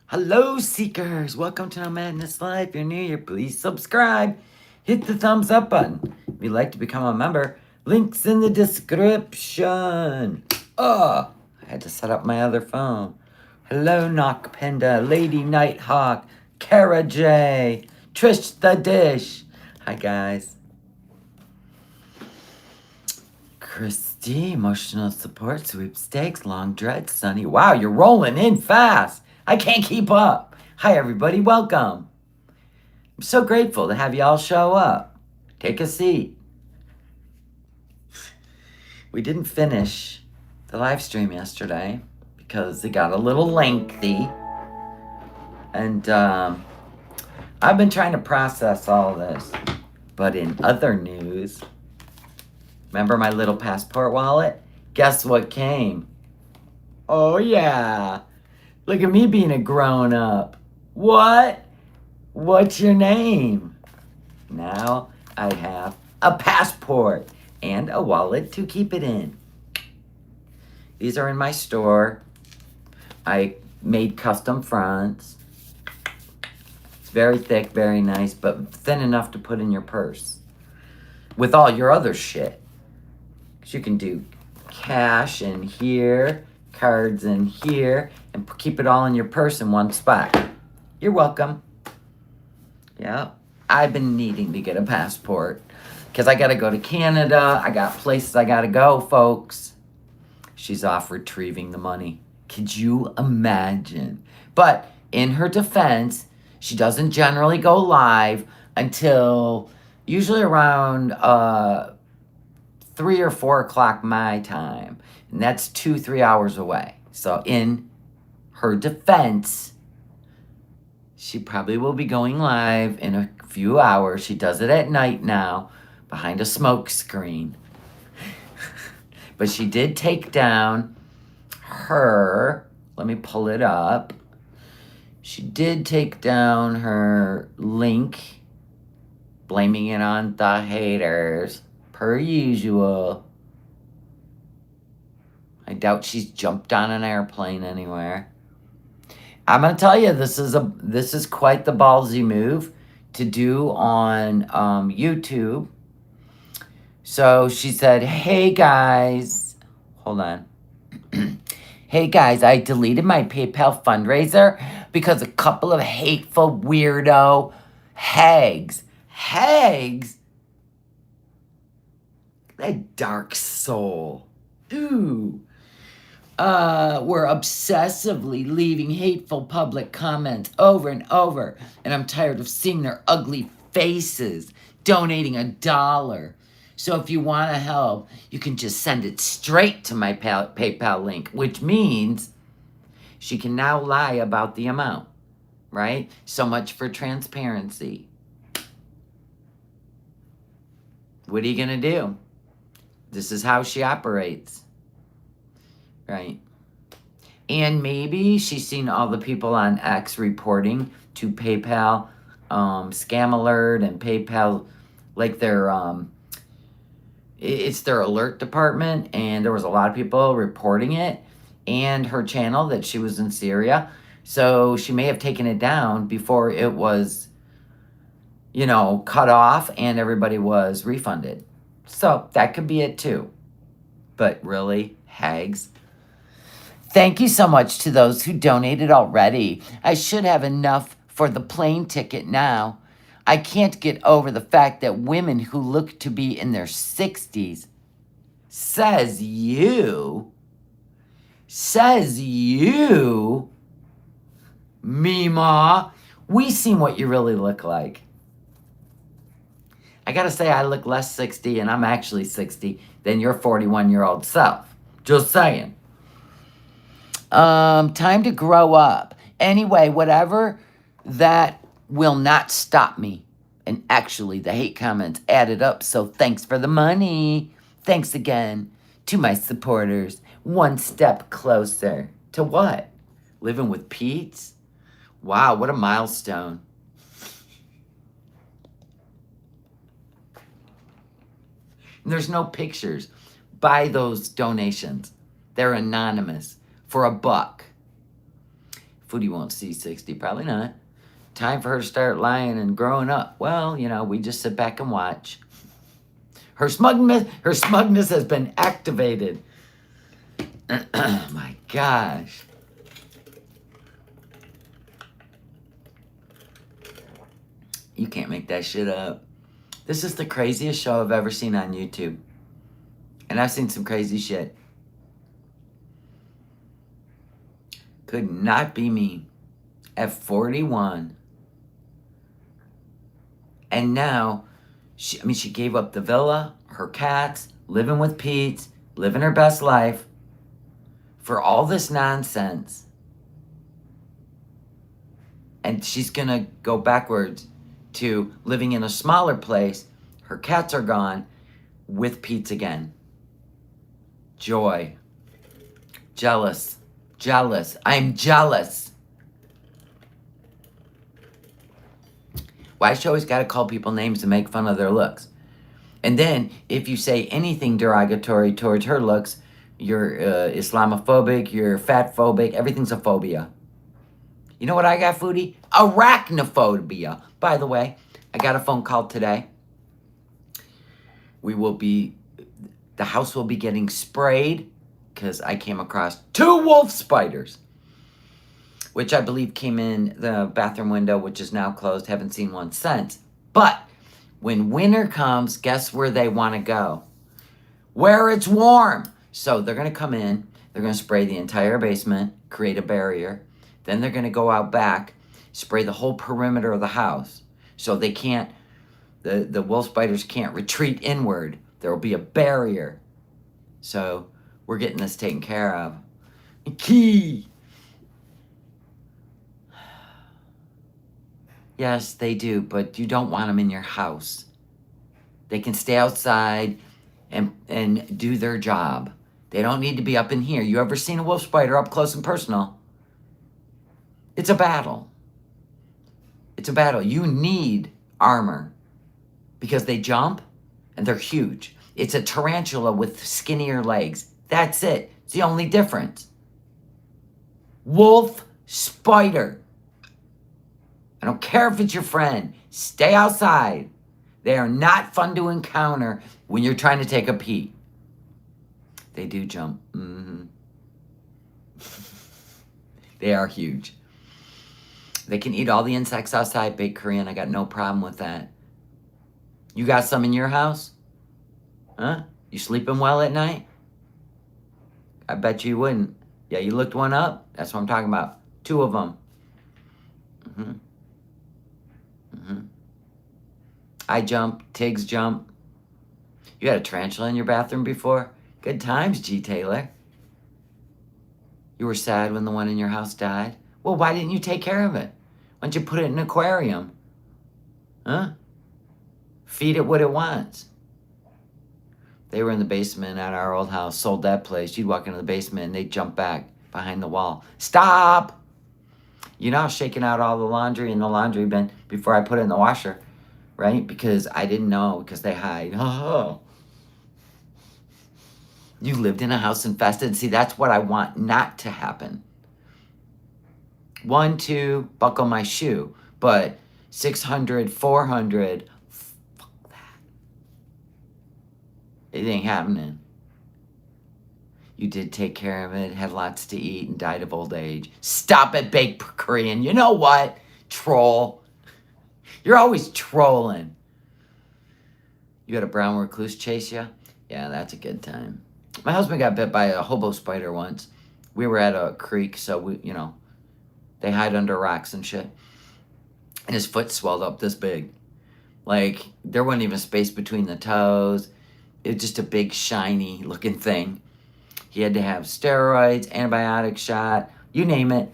Hello, Seekers. Welcome to No Madness Live. If you're new here, please subscribe. Hit the thumbs up button. If you'd like to become a member, links in the description. I had to set up my other phone. Hello, Knockpenda, Lady Nighthawk, Kara J, Trish the Dish. Hi, guys. Christy, emotional support, sweepstakes, long dread, Sunny. Wow, you're rolling in fast. I can't keep up. Hi, everybody. Welcome. I'm so grateful to have y'all show up. Take a seat. We didn't finish the live stream yesterday because it got a little lengthy. And I've been trying to process all this. But in other news, remember my little passport wallet? Guess what came? Oh, yeah. Look at me being a grown-up. What? What's your name? Now I have a passport and a wallet to keep it in. These are in my store. I made custom fronts. It's very thick, very nice, but thin enough to put in your purse with all your other shit. Because you can do cash in here, cards in here, and keep it all in your purse in one spot. You're welcome. Yeah, I've been needing to get a passport because I got to go to Canada. I got places I got to go, folks. She's off retrieving the money. Could you imagine? But in her defense, she doesn't generally go live until usually around 3 or 4 o'clock my time. And that's 2-3 hours away. So in her defense, she probably will be going live in a few hours. She does it at night now, behind a smoke screen. But she did take down her, let me pull it up. She did take down her link, blaming it on the haters, per usual. I doubt she's jumped on an airplane anywhere. I'm gonna tell you, this is quite the ballsy move to do on YouTube. So she said, "Hey guys, hold on. Hey guys, I deleted my PayPal fundraiser because a couple of hateful weirdo hags, that dark soul, ooh." Were obsessively leaving hateful public comments over and over, and I'm tired of seeing their ugly faces, donating $1. So if you want to help, you can just send it straight to my PayPal link, which means she can now lie about the amount, right? So much for transparency. What are you going to do? This is how she operates. Right. And maybe she's seen all the people on X reporting to PayPal, Scam Alert and PayPal, like it's their alert department, and there was a lot of people reporting it, and her channel that she was in Syria. So she may have taken it down before it was, cut off and everybody was refunded. So that could be it too. But really, hags. Thank you so much to those who donated already. I should have enough for the plane ticket now. I can't get over the fact that women who look to be in their 60s, says you, Mima, we seen what you really look like. I gotta say, I look less 60, and I'm actually 60, than your 41-year-old self. Just saying. Time to grow up. Anyway, whatever, that will not stop me. And actually, the hate comments added up, so thanks for the money. Thanks again to my supporters. One step closer. To what? Living with Pete's? Wow, what a milestone. And there's no pictures. Buy those donations. They're anonymous. For $1. Foodie won't see 60, probably not. Time for her to start lying and growing up. Well, we just sit back and watch. Her smugness has been activated. My gosh. You can't make that shit up. This is the craziest show I've ever seen on YouTube. And I've seen some crazy shit. Could not be me. At 41. And now, she gave up the villa, her cats, living with Pete, living her best life for all this nonsense. And she's going to go backwards to living in a smaller place. Her cats are gone with Pete again. Joy. Jealous. I'm jealous. Why she always got to call people names to make fun of their looks? And then, if you say anything derogatory towards her looks, you're Islamophobic, you're fatphobic, everything's a phobia. You know what I got, Foodie? Arachnophobia. By the way, I got a phone call today. The house will be getting sprayed because I came across 2 wolf spiders, which I believe came in the bathroom window, which is now closed. Haven't seen one since. But when winter comes, guess where they want to go? Where it's warm. So they're going to come in. They're going to spray the entire basement, create a barrier. Then they're going to go out back, spray the whole perimeter of the house. So they can't, the wolf spiders can't retreat inward. There will be a barrier. So we're getting this taken care of. Key. Yes, they do, but you don't want them in your house. They can stay outside and do their job. They don't need to be up in here. You ever seen a wolf spider up close and personal? It's a battle. It's a battle. You need armor because they jump and they're huge. It's a tarantula with skinnier legs. That's it. It's the only difference. Wolf spider. I don't care if it's your friend. Stay outside. They are not fun to encounter when you're trying to take a pee. They do jump. They are huge. They can eat all the insects outside, baked Korean. I got no problem with that. You got some in your house? Huh? You sleeping well at night? I bet you wouldn't. Yeah, you looked one up? That's what I'm talking about. 2 of them. I jump. Tiggs jump. You had a tarantula in your bathroom before? Good times, G. Taylor. You were sad when the one in your house died? Well, why didn't you take care of it? Why don't you put it in an aquarium? Huh? Feed it what it wants. They were in the basement at our old house, sold that place. You'd walk into the basement and they'd jump back behind the wall. Stop! You know, I was shaking out all the laundry in the laundry bin before I put it in the washer, right? Because I didn't know, because they hide. Oh. You lived in a house infested. See, that's what I want not to happen. 1, 2, buckle my shoe. But 600, 400, fuck that. It ain't happening. You did take care of it, had lots to eat, and died of old age. Stop it, baked Korean. You know what? Troll. You're always trolling. You had a brown recluse chase you? Yeah, that's a good time. My husband got bit by a hobo spider once. We were at a creek, so they hide under rocks and shit. And his foot swelled up this big. Like, there wasn't even space between the toes. It was just a big, shiny looking thing. He had to have steroids, antibiotic shot, you name it.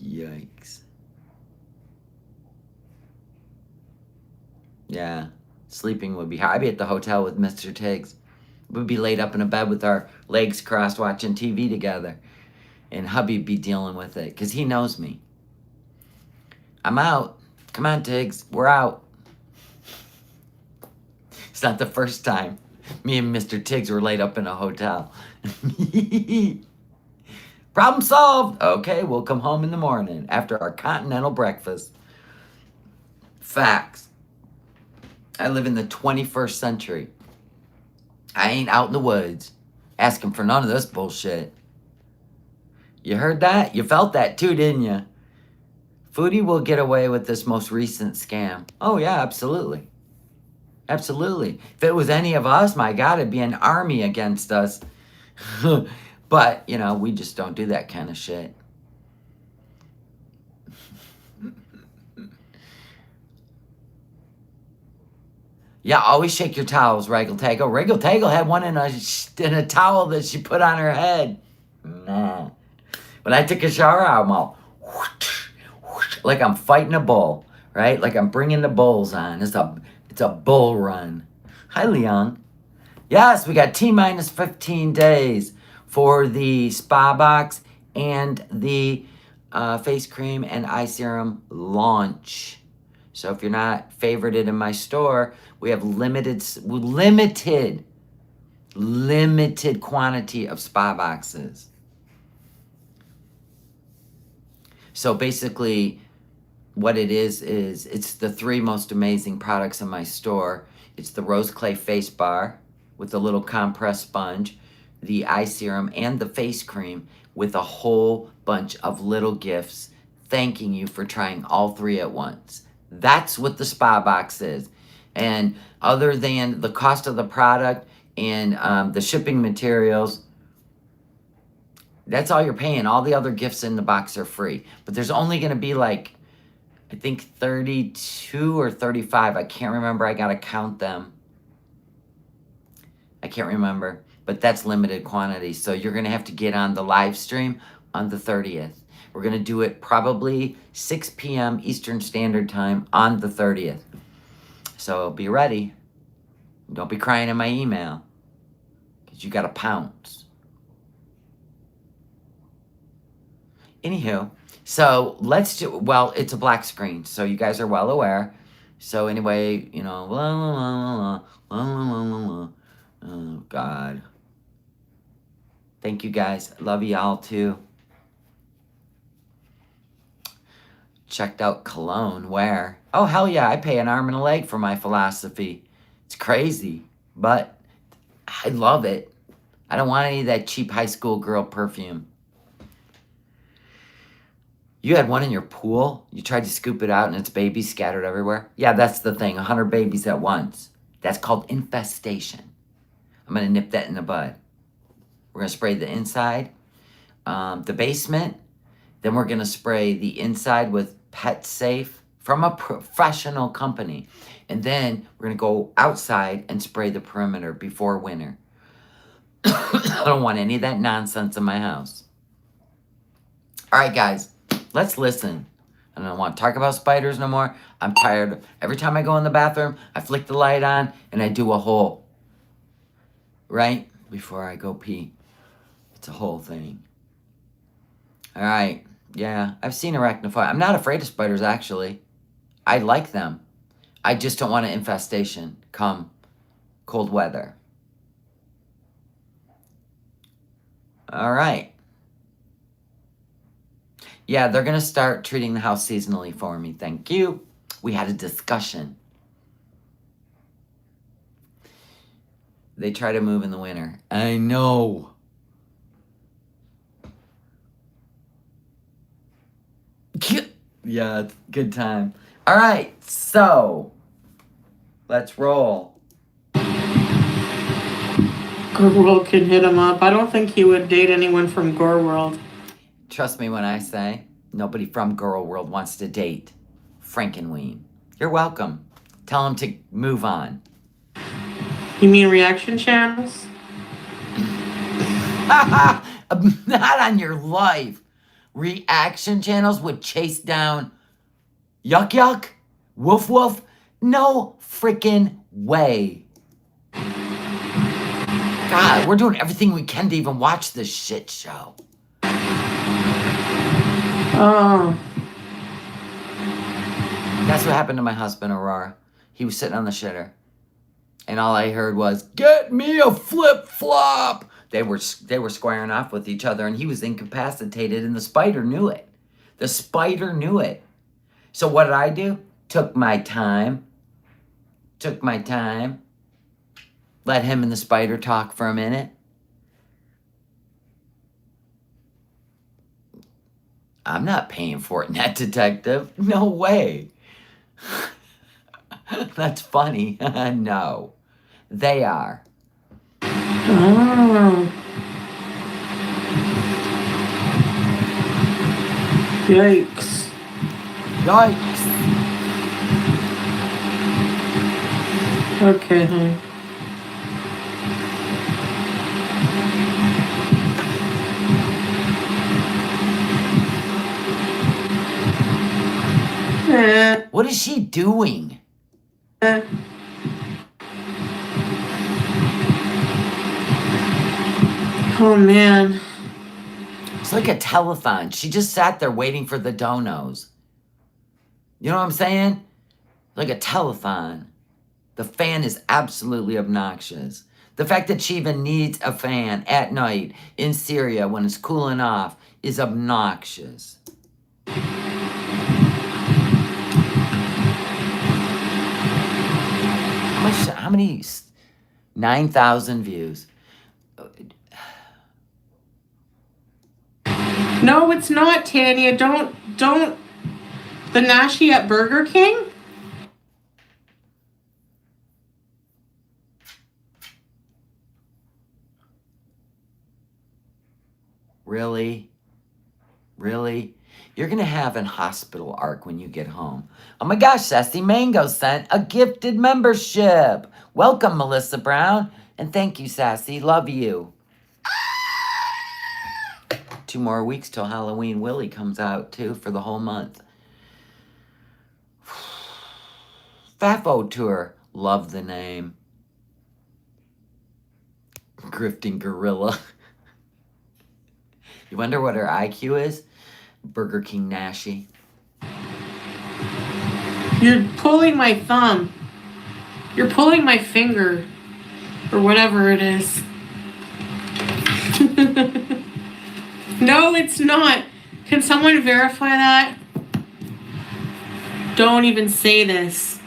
Yikes. Yeah, sleeping would be hard. I'd be at the hotel with Mr. Tiggs. We'd be laid up in a bed with our legs crossed watching TV together. And hubby'd be dealing with it because he knows me. I'm out. Come on, Tiggs. We're out. It's not the first time me and Mr. Tiggs were laid up in a hotel. Problem solved. Okay, we'll come home in the morning after our continental breakfast. Facts. I live in the 21st century. I ain't out in the woods asking for none of this bullshit. You heard that? You felt that too, didn't you? Foodie will get away with this most recent scam. Oh, yeah, absolutely. Absolutely. If it was any of us, my God, it'd be an army against us. But, you know, we just don't do that kind of shit. Yeah, always shake your towels, Wriggle Taggle. Wriggle Taggle had one in a towel that she put on her head. Nah. When I took a shower, I'm all like I'm fighting a bull, right? Like I'm bringing the bulls on. It's a bull run. Hi, Leon. Yes, we got T-minus 15 days for the spa box and the face cream and eye serum launch. So if you're not favorited in my store, we have limited quantity of spa boxes. So basically, what it is it's the 3 most amazing products in my store. It's the rose clay face bar with a little compressed sponge, the eye serum, and the face cream with a whole bunch of little gifts thanking you for trying all 3 at once. That's what the spa box is. And other than the cost of the product and the shipping materials, that's all you're paying. All the other gifts in the box are free. But there's only going to be like, I think 32 or 35. I can't remember. I got to count them. I can't remember. But that's limited quantity. So you're going to have to get on the live stream on the 30th. We're going to do it probably 6 p.m. Eastern Standard Time on the 30th. So be ready. Don't be crying in my email, because you got to pounce. Anywho, so let's do, well, it's a black screen, so you guys are well aware. So anyway, you know, oh, God. Thank you, guys. Love y'all, too. Checked out cologne. Where? Oh, hell yeah. I pay an arm and a leg for my philosophy. It's crazy, but I love it. I don't want any of that cheap high school girl perfume. You had one in your pool? You tried to scoop it out and it's babies scattered everywhere? Yeah, that's the thing. 100 babies at once. That's called infestation. I'm going to nip that in the bud. We're going to spray the inside, the basement. Then we're going to spray the inside with Pet Safe from a professional company. And then we're going to go outside and spray the perimeter before winter. I don't want any of that nonsense in my house. All right, guys, let's listen. I don't want to talk about spiders no more. I'm tired. Every time I go in the bathroom, I flick the light on and I do a hole. Right? Before I go pee. It's a whole thing. All right. Yeah, I've seen arachnophobia. I'm not afraid of spiders, actually. I like them. I just don't want an infestation come cold weather. All right. Yeah, they're going to start treating the house seasonally for me. Thank you. We had a discussion. They try to move in the winter. I know. Yeah, it's a good time. All right, so let's roll. Gorworld can hit him up. I don't think he would date anyone from Gorworld. Trust me when I say nobody from Girl World wants to date Frankenweenie. You're welcome. Tell him to move on. You mean reaction channels? Not on your life. Reaction channels would chase down Yuck Yuck, Woof Woof. No freaking way. God, we're doing everything we can to even watch this shit show. Oh. That's what happened to my husband, Aurora. He was sitting on the shitter. And all I heard was, "Get me a flip-flop!" They were squaring off with each other, and he was incapacitated, and the spider knew it. The spider knew it. So what did I do? Took my time. Let him and the spider talk for a minute. I'm not paying for it, net detective. No way. That's funny. No. They are. Oh. Yikes. Yikes. Okay, honey. What is she doing? Oh, man. It's like a telethon. She just sat there waiting for the donos. You know what I'm saying? Like a telethon. The fan is absolutely obnoxious. The fact that she even needs a fan at night in Syria when it's cooling off is obnoxious. How many? 9,000 views. No, it's not, Tanya. Don't. The Nashi at Burger King? Really? Really? You're going to have an hospital arc when you get home. Oh my gosh, Sassy Mango sent a gifted membership. Welcome, Melissa Brown. And thank you, Sassy. Love you. 2 more weeks till Halloween Willie comes out, too, for the whole month. Fafo Tour. Love the name. Grifting Gorilla. You wonder what her IQ is? Burger King Nashi. You're pulling my thumb. You're pulling my finger. Or whatever it is. No, it's not. Can someone verify that? Don't even say this.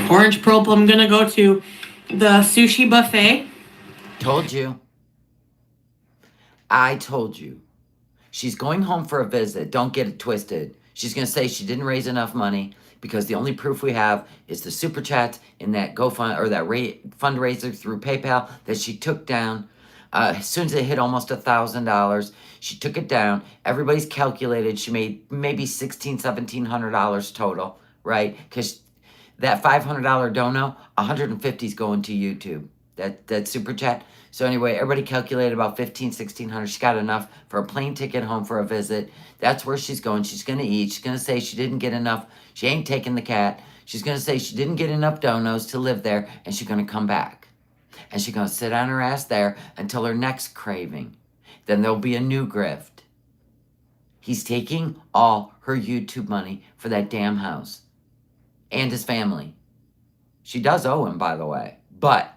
Orange Purple, I'm gonna go to the sushi buffet. Told you. I told you. She's going home for a visit. Don't get it twisted. She's going to say she didn't raise enough money because the only proof we have is the super chat in that GoFund or that fundraiser through PayPal that she took down. As soon as it hit almost $1,000, she took it down. Everybody's calculated she made maybe $1,600, $1,700 total, right? Because that $500 dono, $150 is going to YouTube. That super chat. So anyway, everybody calculated about $1,500, $1,600. She got enough for a plane ticket home for a visit. That's where she's going. She's going to eat. She's going to say she didn't get enough. She ain't taking the cat. She's going to say she didn't get enough donos to live there, and she's going to come back. And she's going to sit on her ass there until her next craving. Then there'll be a new grift. He's taking all her YouTube money for that damn house. And his family. She does owe him, by the way. But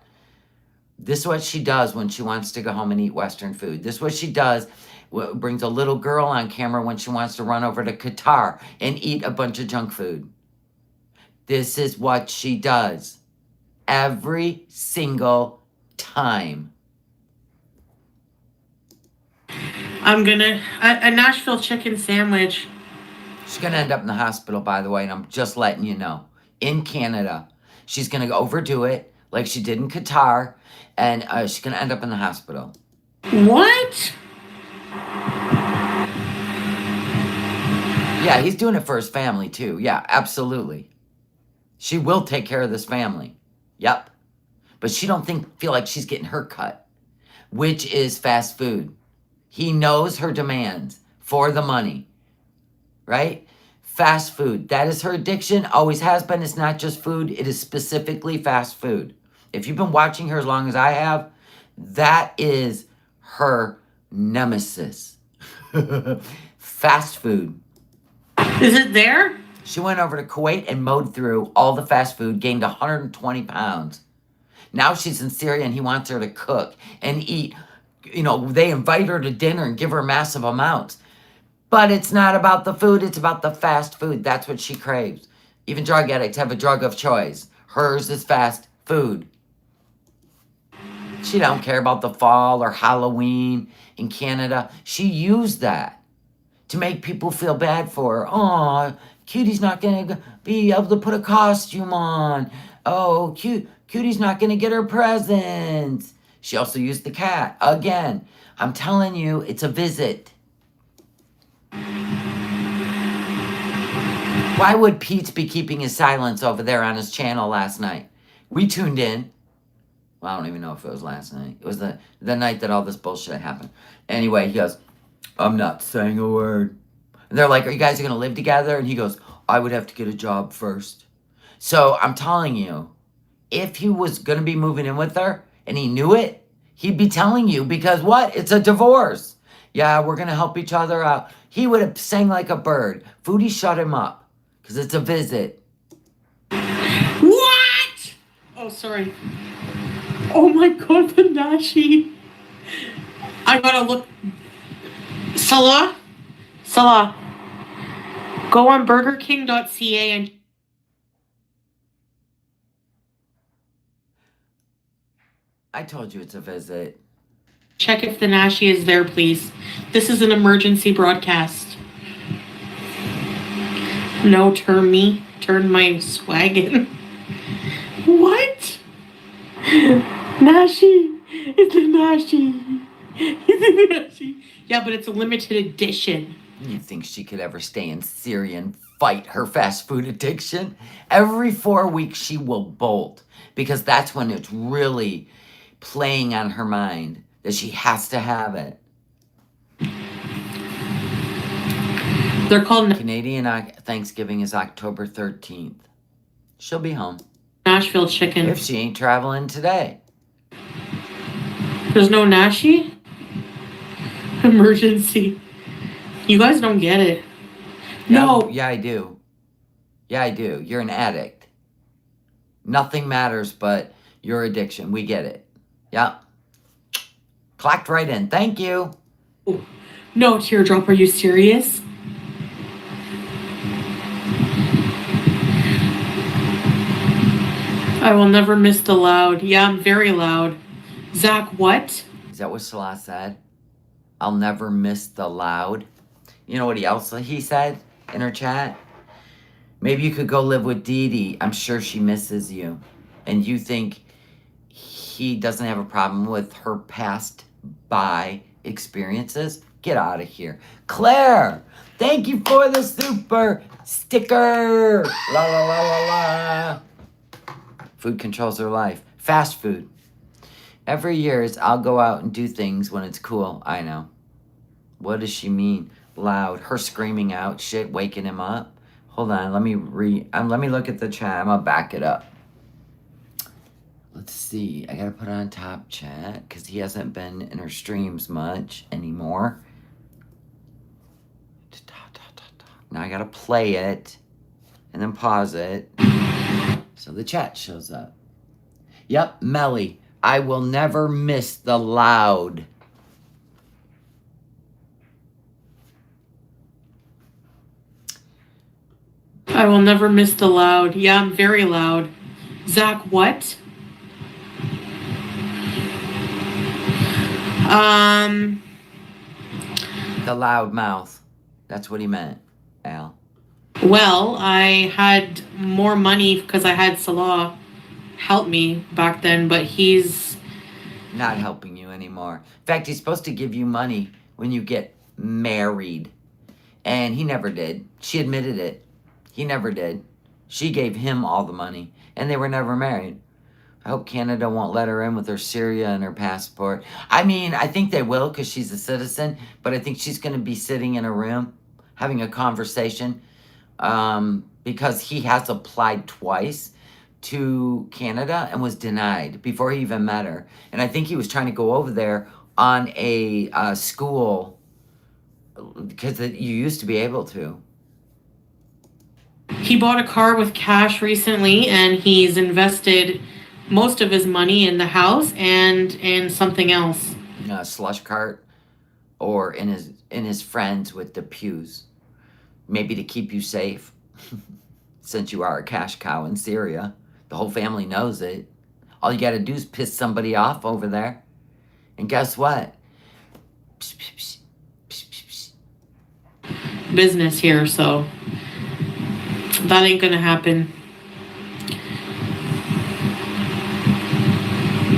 this is what she does when she wants to go home and eat Western food. This is what she does. Brings a little girl on camera when she wants to run over to Qatar and eat a bunch of junk food. This is what she does. Every single time. I'm gonna... A Nashville chicken sandwich. She's going to end up in the hospital, by the way, and I'm just letting you know. In Canada. She's going to overdo it like she did in Qatar, and she's going to end up in the hospital. What? Yeah, he's doing it for his family, too. Yeah, absolutely. She will take care of this family. Yep. But she don't feel like she's getting her cut, which is fast food. He knows her demands for the money. Right? Fast food. That is her addiction. Always has been. It's not just food. It is specifically fast food. If you've been watching her as long as I have, that is her nemesis. Fast food. Is it there? She went over to Kuwait and mowed through all the fast food, gained 120 pounds. Now she's in Syria and he wants her to cook and eat. You know, they invite her to dinner and give her massive amounts. But it's not about the food, it's about the fast food. That's what she craves. Even drug addicts have a drug of choice. Hers is fast food. She don't care about the fall or Halloween in Canada. She used that to make people feel bad for her. Oh, Cutie's not going to be able to put a costume on. Oh, Cutie's not going to get her presents. She also used the cat. Again, I'm telling you, it's a visit. Why would Pete be keeping his silence over there on his channel last night? We tuned in. Well, I don't even know if it was last night. It was the night that all this bullshit happened. Anyway, he goes, I'm not saying a word. And they're like, are you guys going to live together? And he goes, I would have to get a job first. So I'm telling you, if he was going to be moving in with her and he knew it, he'd be telling you because what? It's a divorce. Yeah, we're going to help each other out. He would have sang like a bird. Foodie shut him up because it's a visit. What? Oh, sorry. Oh my god, the Nashi. I gotta look. Salah? Go on burgerking.ca and I told you it's a visit. check if the Nashi is there, please. This is an emergency broadcast. No, turn my swag in. What? Nashi. It's a Nashi. It's a Nashi. Yeah, but it's a limited edition. You think she could ever stay in Syria and fight her fast food addiction? Every 4 weeks she will bolt because that's when it's really playing on her mind that she has to have it. They're called Canadian Thanksgiving is October 13th. She'll be home. Nashville chicken. If she ain't traveling today. There's no Nashi? Emergency. You guys don't get it. No. Yeah, I do. Yeah, I do. You're an addict. Nothing matters but your addiction. We get it. Yep. Clocked right in. Thank you. No, Teardrop, are you serious? I will never miss the loud. Yeah, I'm very loud. Zach, what? Is that what Salah said? I'll never miss the loud. You know what he said in her chat? Maybe you could go live with Dee Dee. I'm sure she misses you. And you think he doesn't have a problem with her past bi experiences? Get out of here. Claire, thank you for the super sticker. La la la la la. Food controls her life. Fast food. Every year I'll go out and do things when it's cool. I know. What does she mean? Loud. Her screaming out shit, waking him up. Hold on. Let me look at the chat. I'm gonna back it up. Let's see. I gotta put it on top chat because he hasn't been in her streams much anymore. Now I gotta play it and then pause it so the chat shows up. Yep, Melly. I will never miss the loud. I will never miss the loud. Yeah, I'm very loud. Zach, what? The loud mouth. That's what he meant, Al. Well, I had more money because I had Salah help me back then, but he's not helping you anymore. In fact, he's supposed to give you money when you get married. And he never did. She admitted it. He never did. She gave him all the money. And they were never married. I hope Canada won't let her in with her Syria and her passport. I mean, I think they will because she's a citizen. But I think she's going to be sitting in a room having a conversation because he has applied twice to Canada and was denied before he even met her. And I think he was trying to go over there on a school because you used to be able to. He bought a car with cash recently, and he's invested most of his money in the house and in something else. Slush cart, or in his friends with the pews, maybe to keep you safe, since you are a cash cow in Syria. The whole family knows it. All you got to do is piss somebody off over there, and guess what? Psh, psh, psh, psh, psh, psh. Business here, so that ain't gonna happen.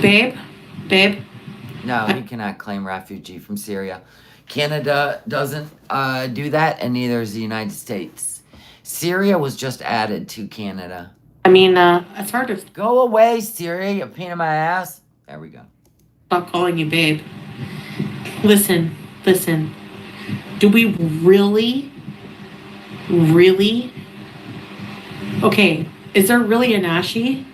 Babe, No, he cannot claim refugee from Syria. Canada doesn't do that, and neither does the United States. Syria was just added to Canada. I mean, it's hard to Go away, Syria, you pain in my ass. There we go. stop calling you babe. Listen. Do we really? Okay, is there really a Nashi?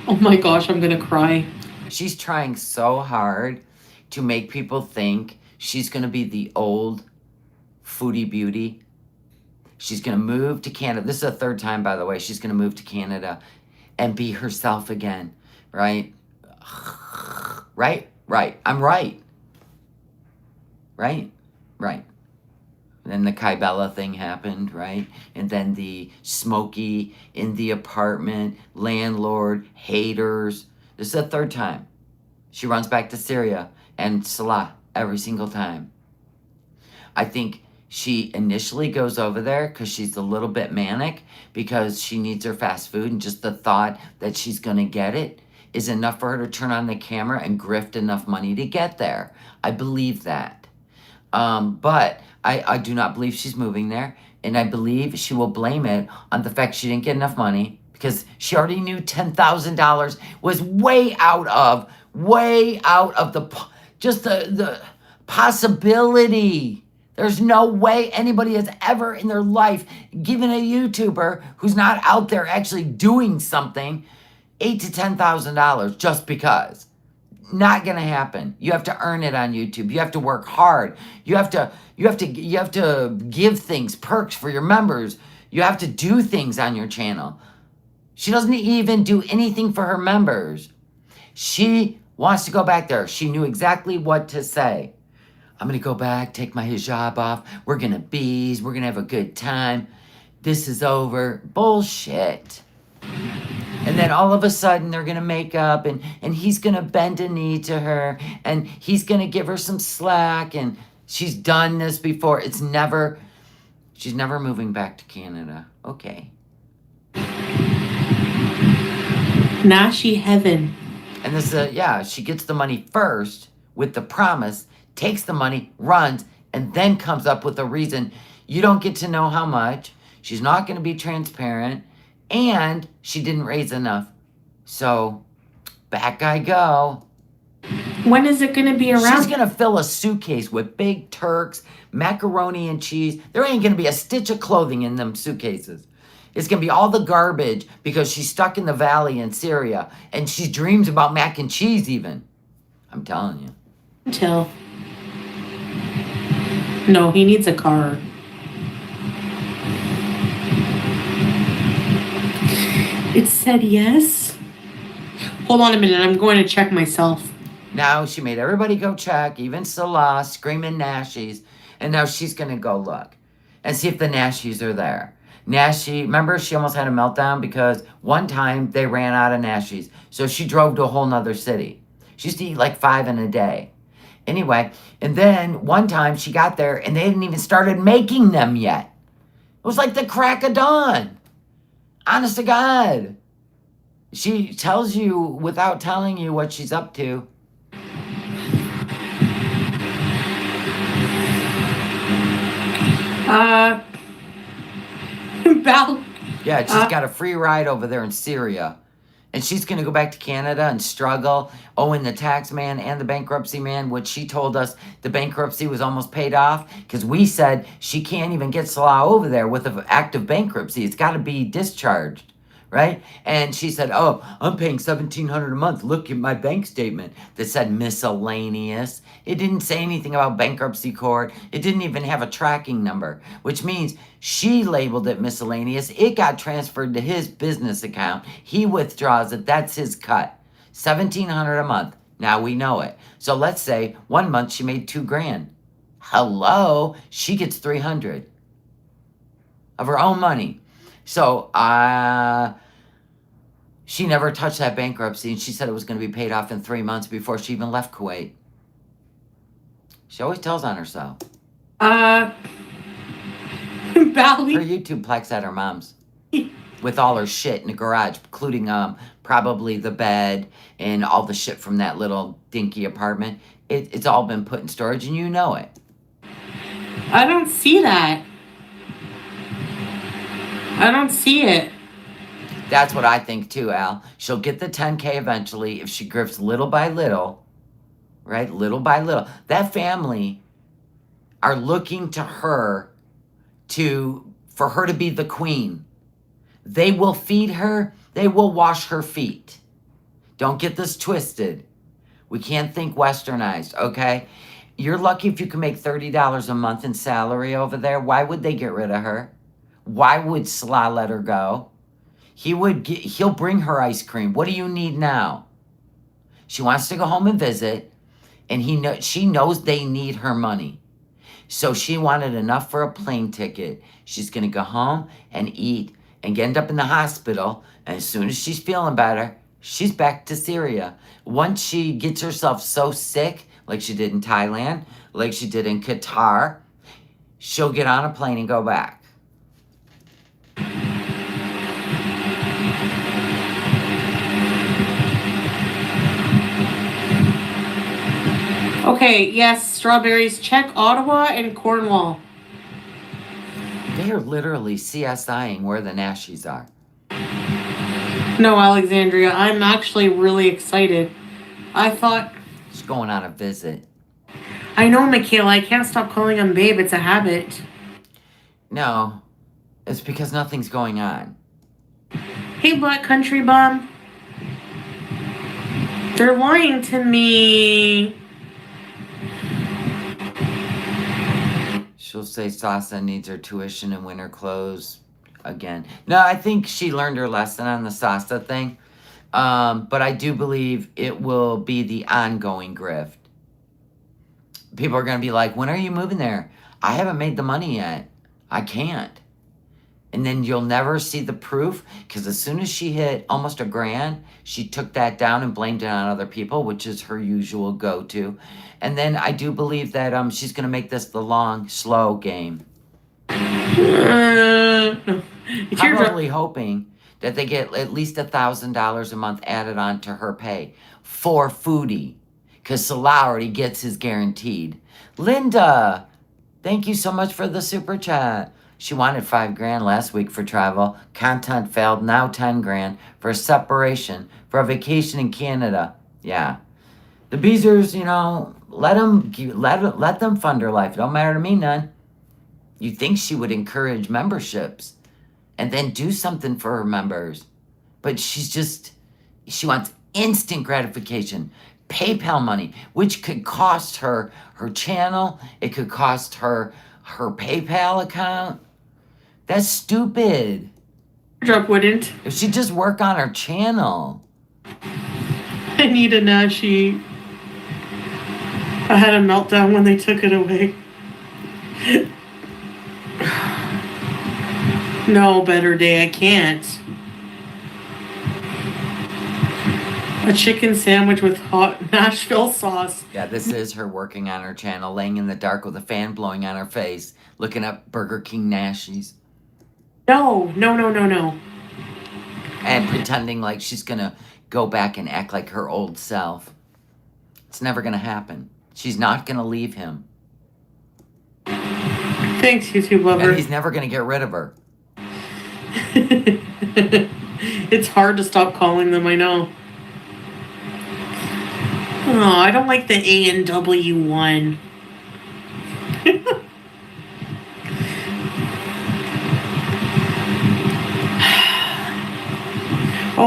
Oh my gosh, I'm gonna cry. She's trying so hard to make people think she's going to be the old Foodie beauty. She's going to move to Canada. This is the third time, by the way. She's going to move to Canada and be herself again, right? Right. I'm right. Right. And then the Kybella thing happened, right? And then the Smokey in the apartment, landlord, haters. This is the third time. She runs back to Syria and Salah every single time. I think she initially goes over there because she's a little bit manic because she needs her fast food, and just the thought that she's going to get it is enough for her to turn on the camera and grift enough money to get there. I believe that. But I do not believe she's moving there, and I believe she will blame it on the fact she didn't get enough money, because she already knew $10,000 was way out of the possibility. There's no way anybody has ever in their life given a YouTuber who's not out there actually doing something $8,000 to $10,000 just because. Not gonna happen. You have to earn it on YouTube. You have to work hard. You have to give things, perks for your members. You have to do things on your channel. She doesn't even do anything for her members. She wants to go back there. She knew exactly what to say. I'm going to go back, take my hijab off. We're going to bees. We're going to have a good time. This is over. Bullshit. And then all of a sudden they're going to make up, and he's going to bend a knee to her, and he's going to give her some slack, and she's done this before. She's never moving back to Canada. Okay. Nashi heaven. And this she gets the money first with the promise, takes the money, runs, and then comes up with a reason. You don't get to know how much. She's not going to be transparent, and she didn't raise enough. So, back I go. When is it going to be around? She's going to fill a suitcase with big Turks, macaroni and cheese. There ain't going to be a stitch of clothing in them suitcases. It's going to be all the garbage because she's stuck in the valley in Syria, and she dreams about mac and cheese even. I'm telling you. Until. No, he needs a car. It said yes. Hold on a minute. I'm going to check myself. Now she made everybody go check, even Salah screaming Nashies, and now she's going to go look and see if the Nashies are there. Nashi, remember, she almost had a meltdown because one time they ran out of Nashies. So she drove to a whole nother city. She used to eat like 5 in a day. Anyway, and then one time she got there and they hadn't even started making them yet. It was like the crack of dawn. Honest to God. She tells you without telling you what she's up to. Val. Yeah, she's got a free ride over there in Syria. And she's going to go back to Canada and struggle, owing the tax man and the bankruptcy man, which she told us the bankruptcy was almost paid off because we said she can't even get Salah over there with an act of bankruptcy. It's got to be discharged, right? And she said, "Oh, I'm paying $1,700 a month. Look at my bank statement that said miscellaneous. It didn't say anything about bankruptcy court. It didn't even have a tracking number, which means she labeled it miscellaneous. It got transferred to his business account. He withdraws it. That's his cut. $1,700 a month. Now we know it. So let's say 1 month she made $2,000. Hello, she gets 300 of her own money. So she never touched that bankruptcy, and she said it was going to be paid off in 3 months before she even left Kuwait. She always tells on herself. Bally. Her YouTube plaques at her mom's with all her shit in the garage, including probably the bed and all the shit from that little dinky apartment. It's all been put in storage, and you know it. I don't see that. I don't see it. That's what I think too, Al. She'll get the 10K eventually if she grifts little by little, right? Little by little. That family are looking to her for her to be the queen. They will feed her. They will wash her feet. Don't get this twisted. We can't think westernized, okay? You're lucky if you can make $30 a month in salary over there. Why would they get rid of her? Why would Salah let her go? He'll bring her ice cream. What do you need now? She wants to go home and visit, and she knows they need her money. So she wanted enough for a plane ticket. She's going to go home and eat and end up in the hospital. And as soon as she's feeling better, she's back to Syria. Once she gets herself so sick, like she did in Thailand, like she did in Qatar, she'll get on a plane and go back. Okay, yes, strawberries. Check Ottawa and Cornwall. They are literally CSIing where the Nashies are. No, Alexandria, I'm actually really excited. I thought... She's going on a visit. I know, Michaela. I can't stop calling him babe. It's a habit. No, it's because nothing's going on. Hey, Black Country Bum. They're lying to me. She'll say Sasa needs her tuition and winter clothes again. No, I think she learned her lesson on the Sasa thing. But I do believe it will be the ongoing grift. People are going to be like, when are you moving there? I haven't made the money yet. I can't. And then you'll never see the proof, because as soon as she hit almost $1,000, she took that down and blamed it on other people, which is her usual go-to. And then I do believe that she's going to make this the long, slow game. Probably hoping that they get at least $1,000 a month added on to her pay for Foodie, because Salah already gets his guaranteed. Linda, thank you so much for the super chat. She wanted $5,000 last week for travel. Content failed. Now $10,000 for a separation for a vacation in Canada. Yeah, the Beezers, let them fund her life. It don't matter to me none. You'd think she would encourage memberships and then do something for her members, but she wants instant gratification. PayPal money, which could cost her channel. It could cost her PayPal account. That's stupid. Drop wouldn't. If she just work on her channel. I need a Nashi. I had a meltdown when they took it away. No better day. I can't. A chicken sandwich with hot Nashville sauce. Yeah, this is her working on her channel, laying in the dark with a fan blowing on her face, looking up Burger King Nashies. No. And pretending like she's going to go back and act like her old self. It's never going to happen. She's not going to leave him. Thanks, YouTube lover. And he's never going to get rid of her. It's hard to stop calling them, I know. Oh, I don't like the A&W one.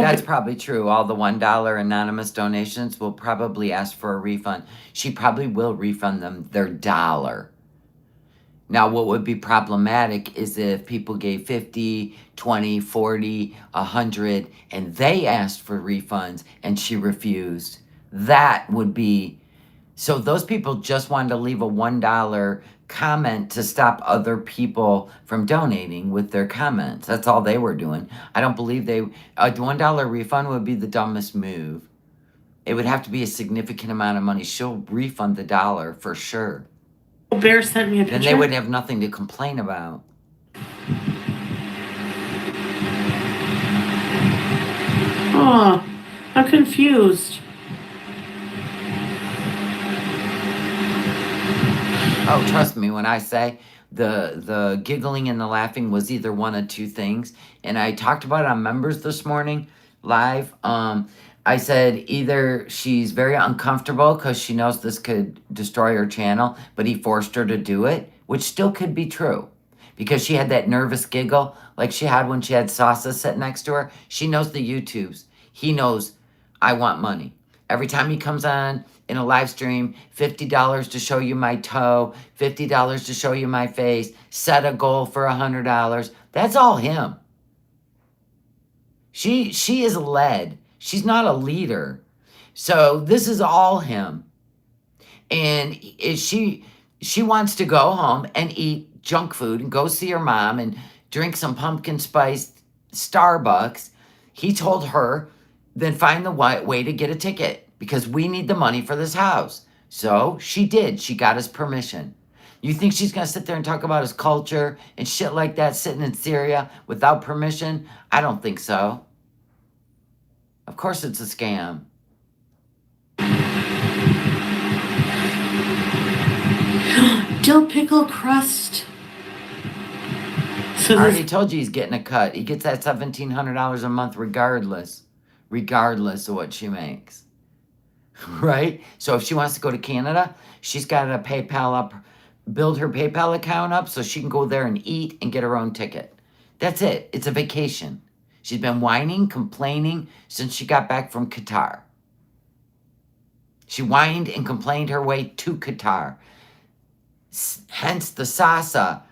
That's probably true. All the $1 anonymous donations will probably ask for a refund. She probably will refund them their dollar. Now, what would be problematic is if people gave 50, 20, 40, 100, and they asked for refunds and she refused. That would be... So those people just wanted to leave a $1 comment to stop other people from donating with their comments. That's all they were doing. I don't believe a $1 refund would be the dumbest move. It would have to be a significant amount of money. She'll refund the dollar for sure. Bear sent me a picture. Then they would have nothing to complain about. Oh, I'm confused. Oh, trust me when I say the giggling and the laughing was either one of two things. And I talked about it on Members this morning, live. I said either she's very uncomfortable because she knows this could destroy her channel, but he forced her to do it, which still could be true. Because she had that nervous giggle like she had when she had Sasa sit next to her. She knows the YouTubes. He knows I want money. Every time he comes on in a live stream, $50 to show you my toe, $50 to show you my face, set a goal for $100. That's all him. She is led. She's not a leader. So this is all him. And she wants to go home and eat junk food and go see her mom and drink some pumpkin spice Starbucks. He told her, then find the way to get a ticket because we need the money for this house. So she did. She got his permission. You think she's going to sit there and talk about his culture and shit like that sitting in Syria without permission? I don't think so. Of course it's a scam. Dill pickle crust. So I already told you he's getting a cut. He gets that $1,700 a month regardless of what she makes. Right? So if she wants to go to Canada, she's got to build her PayPal account up so she can go there and eat and get her own ticket. That's it. It's a vacation. She's been whining, complaining since she got back from Qatar. She whined and complained her way to Qatar. Hence the Sasa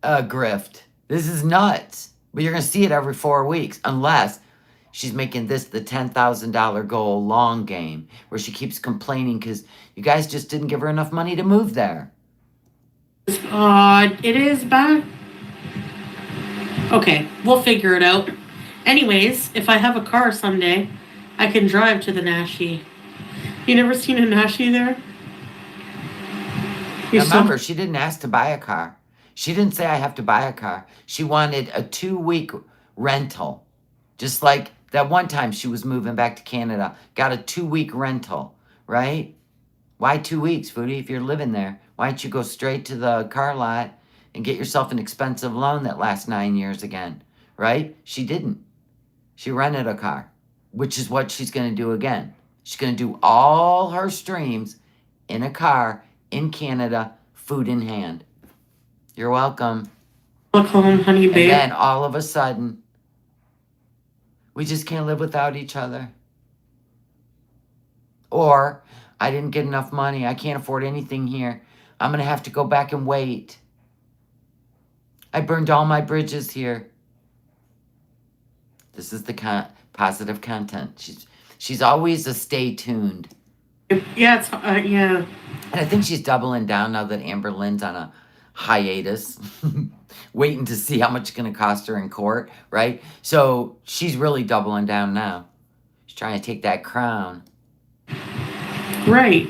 grift. This is nuts. But you're going to see it every 4 weeks unless she's making this the $10,000 goal long game where she keeps complaining because you guys just didn't give her enough money to move there. It is back. Okay, we'll figure it out. Anyways, if I have a car someday, I can drive to the Nashi. You never seen a Nashi there? Remember, she didn't ask to buy a car. She didn't say, I have to buy a car. She wanted a 2-week rental. Just like that one time she was moving back to Canada. Got a 2-week rental, right? Why 2 weeks, Foodie? If you're living there, why don't you go straight to the car lot and get yourself an expensive loan that lasts 9 years again, right? She didn't. She rented a car, which is what she's going to do again. She's going to do all her streams in a car in Canada, food in hand. You're welcome. Welcome, honey babe. And then all of a sudden, we just can't live without each other. Or, I didn't get enough money. I can't afford anything here. I'm going to have to go back and wait. I burned all my bridges here. This is the positive content. She's always a stay tuned. Yeah, it's yeah. And I think she's doubling down now that Amber Lynn's on a hiatus, waiting to see how much it's going to cost her in court, right? So she's really doubling down now. She's trying to take that crown. Right.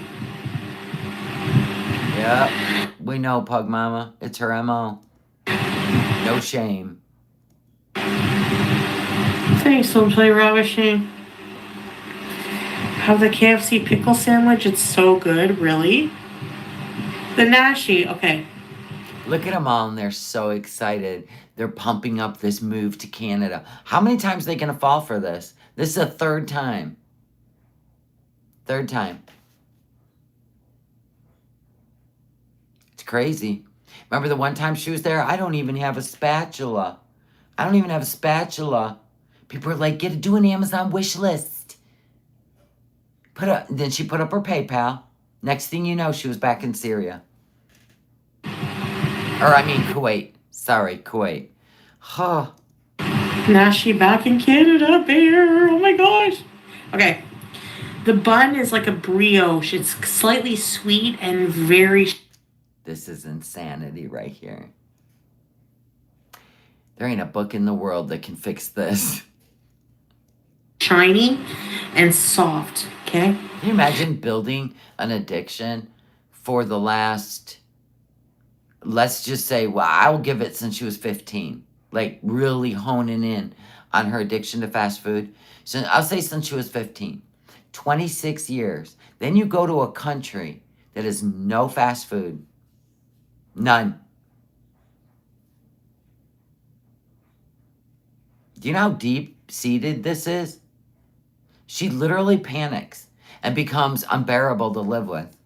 Yep. We know, Pug Mama. It's her MO. No shame. Thanks, don't play ravishing. Have the KFC pickle sandwich. It's so good, really. The Nashi, okay. Look at them all, and they're so excited. They're pumping up this move to Canada. How many times are they going to fall for this? This is the third time. Third time. It's crazy. Remember the one time she was there? I don't even have a spatula. I don't even have a spatula. People are like, do an Amazon wish list. Then she put up her PayPal. Next thing you know, she was back in Syria. Kuwait. Sorry, Kuwait. Huh. Now she back in Canada, bear. Oh my gosh. Okay. The bun is like a brioche. It's slightly sweet and very. This is insanity right here. There ain't a book in the world that can fix this. Shiny and soft. Okay. Can you imagine building an addiction for the last, let's just say, well, I'll give it since she was 15. Like really honing in on her addiction to fast food. So I'll say since she was 15. 26 years. Then you go to a country that has no fast food. None. Do you know how deep-seated this is? She literally panics and becomes unbearable to live with.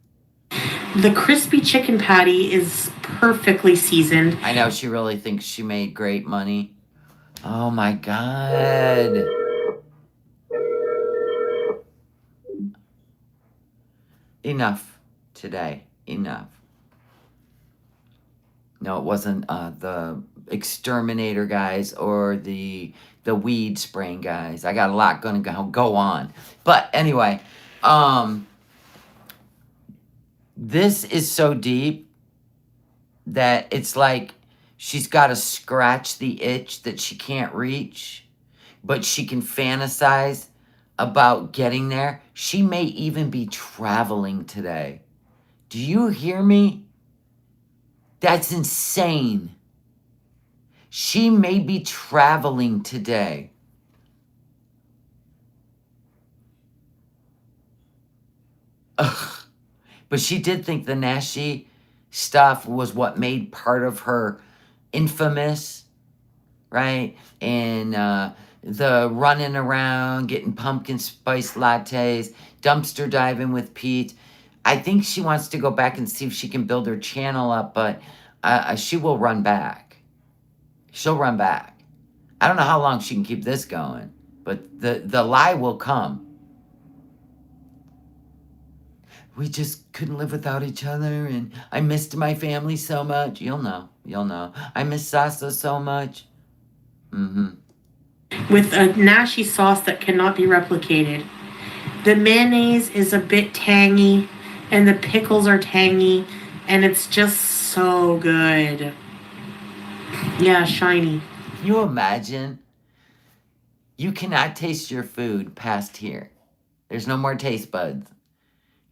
The crispy chicken patty is perfectly seasoned. I know she really thinks she made great money. Oh my God. Enough today. Enough. No, it wasn't the exterminator guys or the weed spraying guys. I got a lot going to go on. But anyway, this is so deep that it's like she's got to scratch the itch that she can't reach, but she can fantasize about getting there. She may even be traveling today. Do you hear me? That's insane. She may be traveling today. Ugh. But she did think the Nashi stuff was what made part of her infamous, right? And the running around, getting pumpkin spice lattes, dumpster diving with Pete. I think she wants to go back and see if she can build her channel up, but she will run back. She'll run back. I don't know how long she can keep this going, but the lie will come. We just couldn't live without each other, and I missed my family so much. You'll know. You'll know. I miss Sasa so much. With a Nashi sauce that cannot be replicated. The mayonnaise is a bit tangy, and the pickles are tangy, and it's just so good. Yeah, shiny. Can you imagine? You cannot taste your food past here. There's no more taste buds.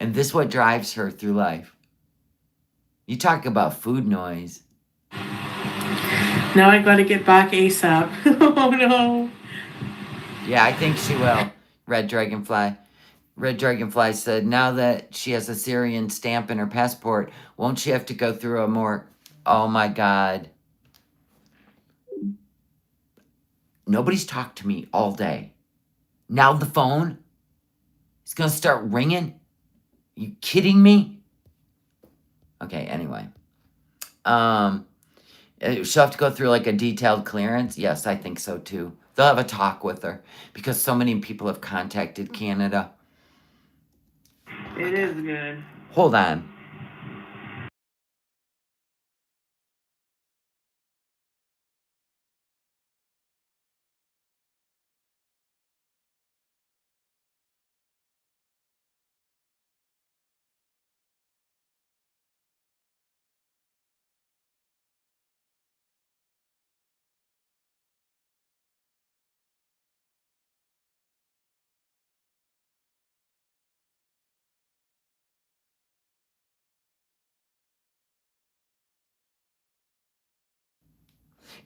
And this is what drives her through life. You talk about food noise. Now I gotta get back ASAP. Oh no. Yeah, I think she will. Red Dragonfly. Red Dragonfly said, now that she has a Syrian stamp in her passport, won't she have to go through a more... Oh my God. Nobody's talked to me all day. Now the phone is going to start ringing? Are you kidding me? Okay, anyway. She'll have to go through like a detailed clearance. Yes, I think so too. They'll have a talk with her because so many people have contacted Canada. It is good. Hold on.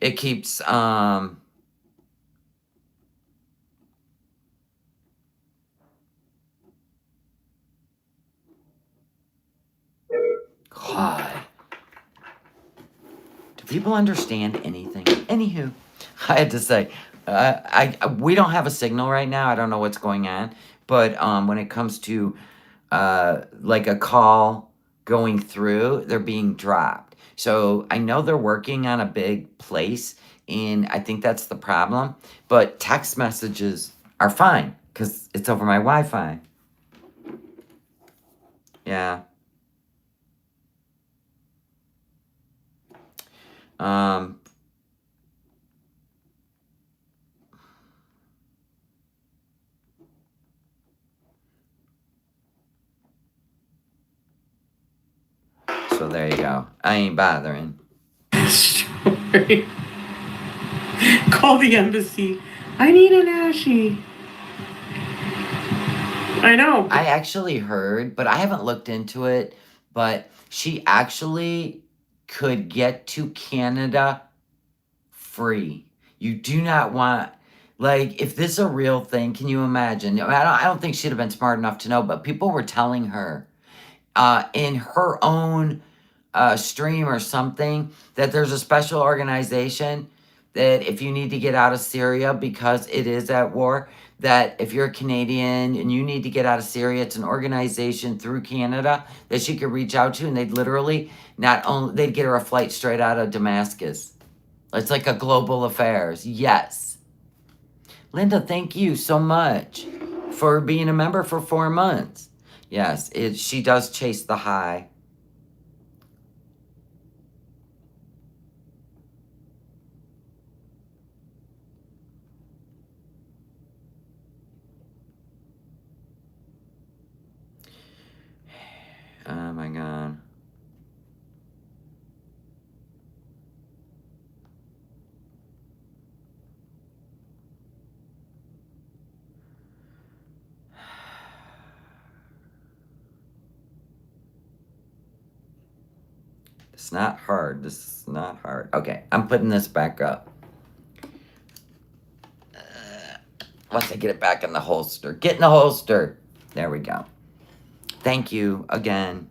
It keeps, God. Do people understand anything? Anywho, I had to say, we don't have a signal right now. I don't know what's going on. But when it comes to like a call going through, they're being dropped. So I know they're working on a big place And I think that's the problem. But text messages are fine because it's over my Wi-Fi. Yeah. Um, so there you go. I ain't bothering. Sorry. Call the embassy. I need an Ashy. I know. I actually heard, but I haven't looked into it, but she actually could get to Canada free. You do not want, like, if this is a real thing, can you imagine? I don't think she'd have been smart enough to know, but people were telling her in her own stream or something that there's a special organization that if you need to get out of Syria because it is at war, that if you're a Canadian and you need to get out of Syria, it's an organization through Canada that she could reach out to, and they'd literally they'd get her a flight straight out of Damascus. It's like a global affairs. Yes. Linda, thank you so much for being a member for 4 months. Yes, she does chase the high. Oh my God. It's not hard. This is not hard. Okay, I'm putting this back up. Once I get it back in the holster. Get in the holster. There we go. Thank you again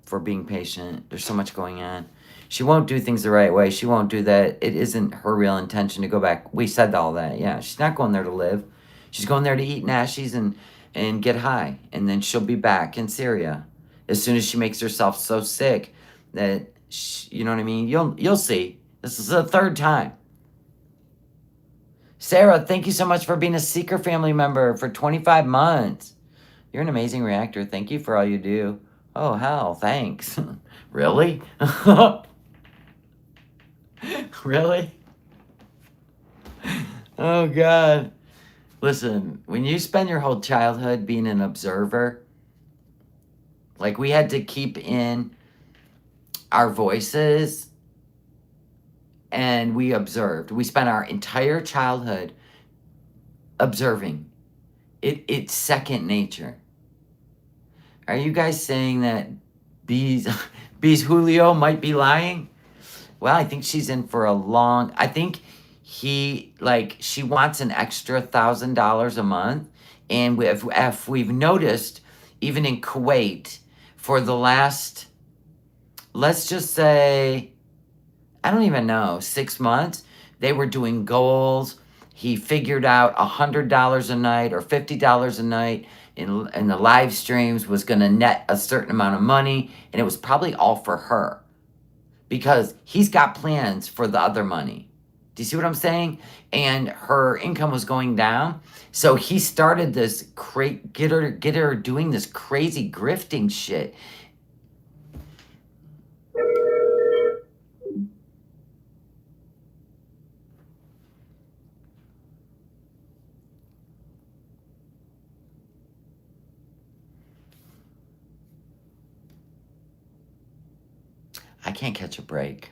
for being patient. There's so much going on. She won't do things the right way. She won't do that. It isn't her real intention to go back. We said all that. Yeah, she's not going there to live. She's going there to eat nashies and get high. And then she'll be back in Syria as soon as she makes herself so sick that, you know what I mean? You'll see. This is the 3rd time. Sarah, thank you so much for being a Seeker family member for 25 months. You're an amazing reactor. Thank you for all you do. Oh, hell, thanks. Really? Really? Oh, God. Listen, when you spend your whole childhood being an observer, like we had to keep in our voices and we observed. We spent our entire childhood observing. It's second nature. Are you guys saying that Bees Julio might be lying? Well, I think she's in for I think she wants an extra $1,000 a month. And if we've noticed, even in Kuwait, for the last, let's just say, I don't even know, 6 months, they were doing goals. He figured out $100 a night or $50 a night in the live streams was going to net a certain amount of money. And it was probably all for her because he's got plans for the other money. Do you see what I'm saying? And her income was going down. So he started this get her doing this crazy grifting shit. I can't catch a break.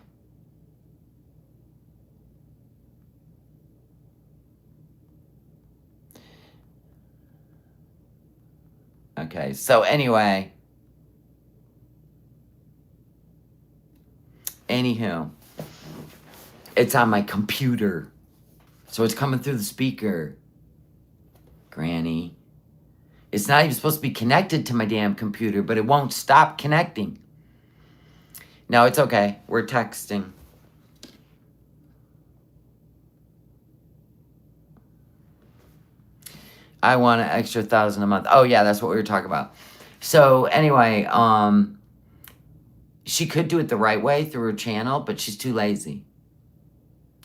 Okay, so anyway. Anywho. It's on my computer. So it's coming through the speaker. Granny. It's not even supposed to be connected to my damn computer, but it won't stop connecting. No, it's okay. We're texting. I want an extra $1,000 a month. Oh yeah, that's what we were talking about. So anyway, she could do it the right way through her channel, but she's too lazy.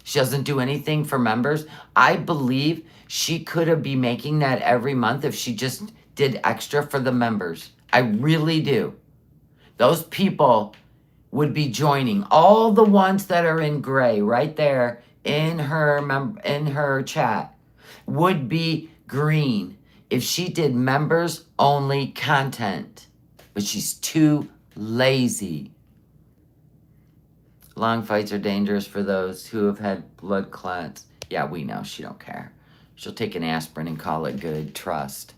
She doesn't do anything for members. I believe she could have been making that every month if she just did extra for the members. I really do. Those people would be joining. All the ones that are in gray right there in her chat would be green if she did members only content. But she's too lazy. Long fights are dangerous for those who have had blood clots. Yeah, we know. She don't care. She'll take an aspirin and call it good. Trust.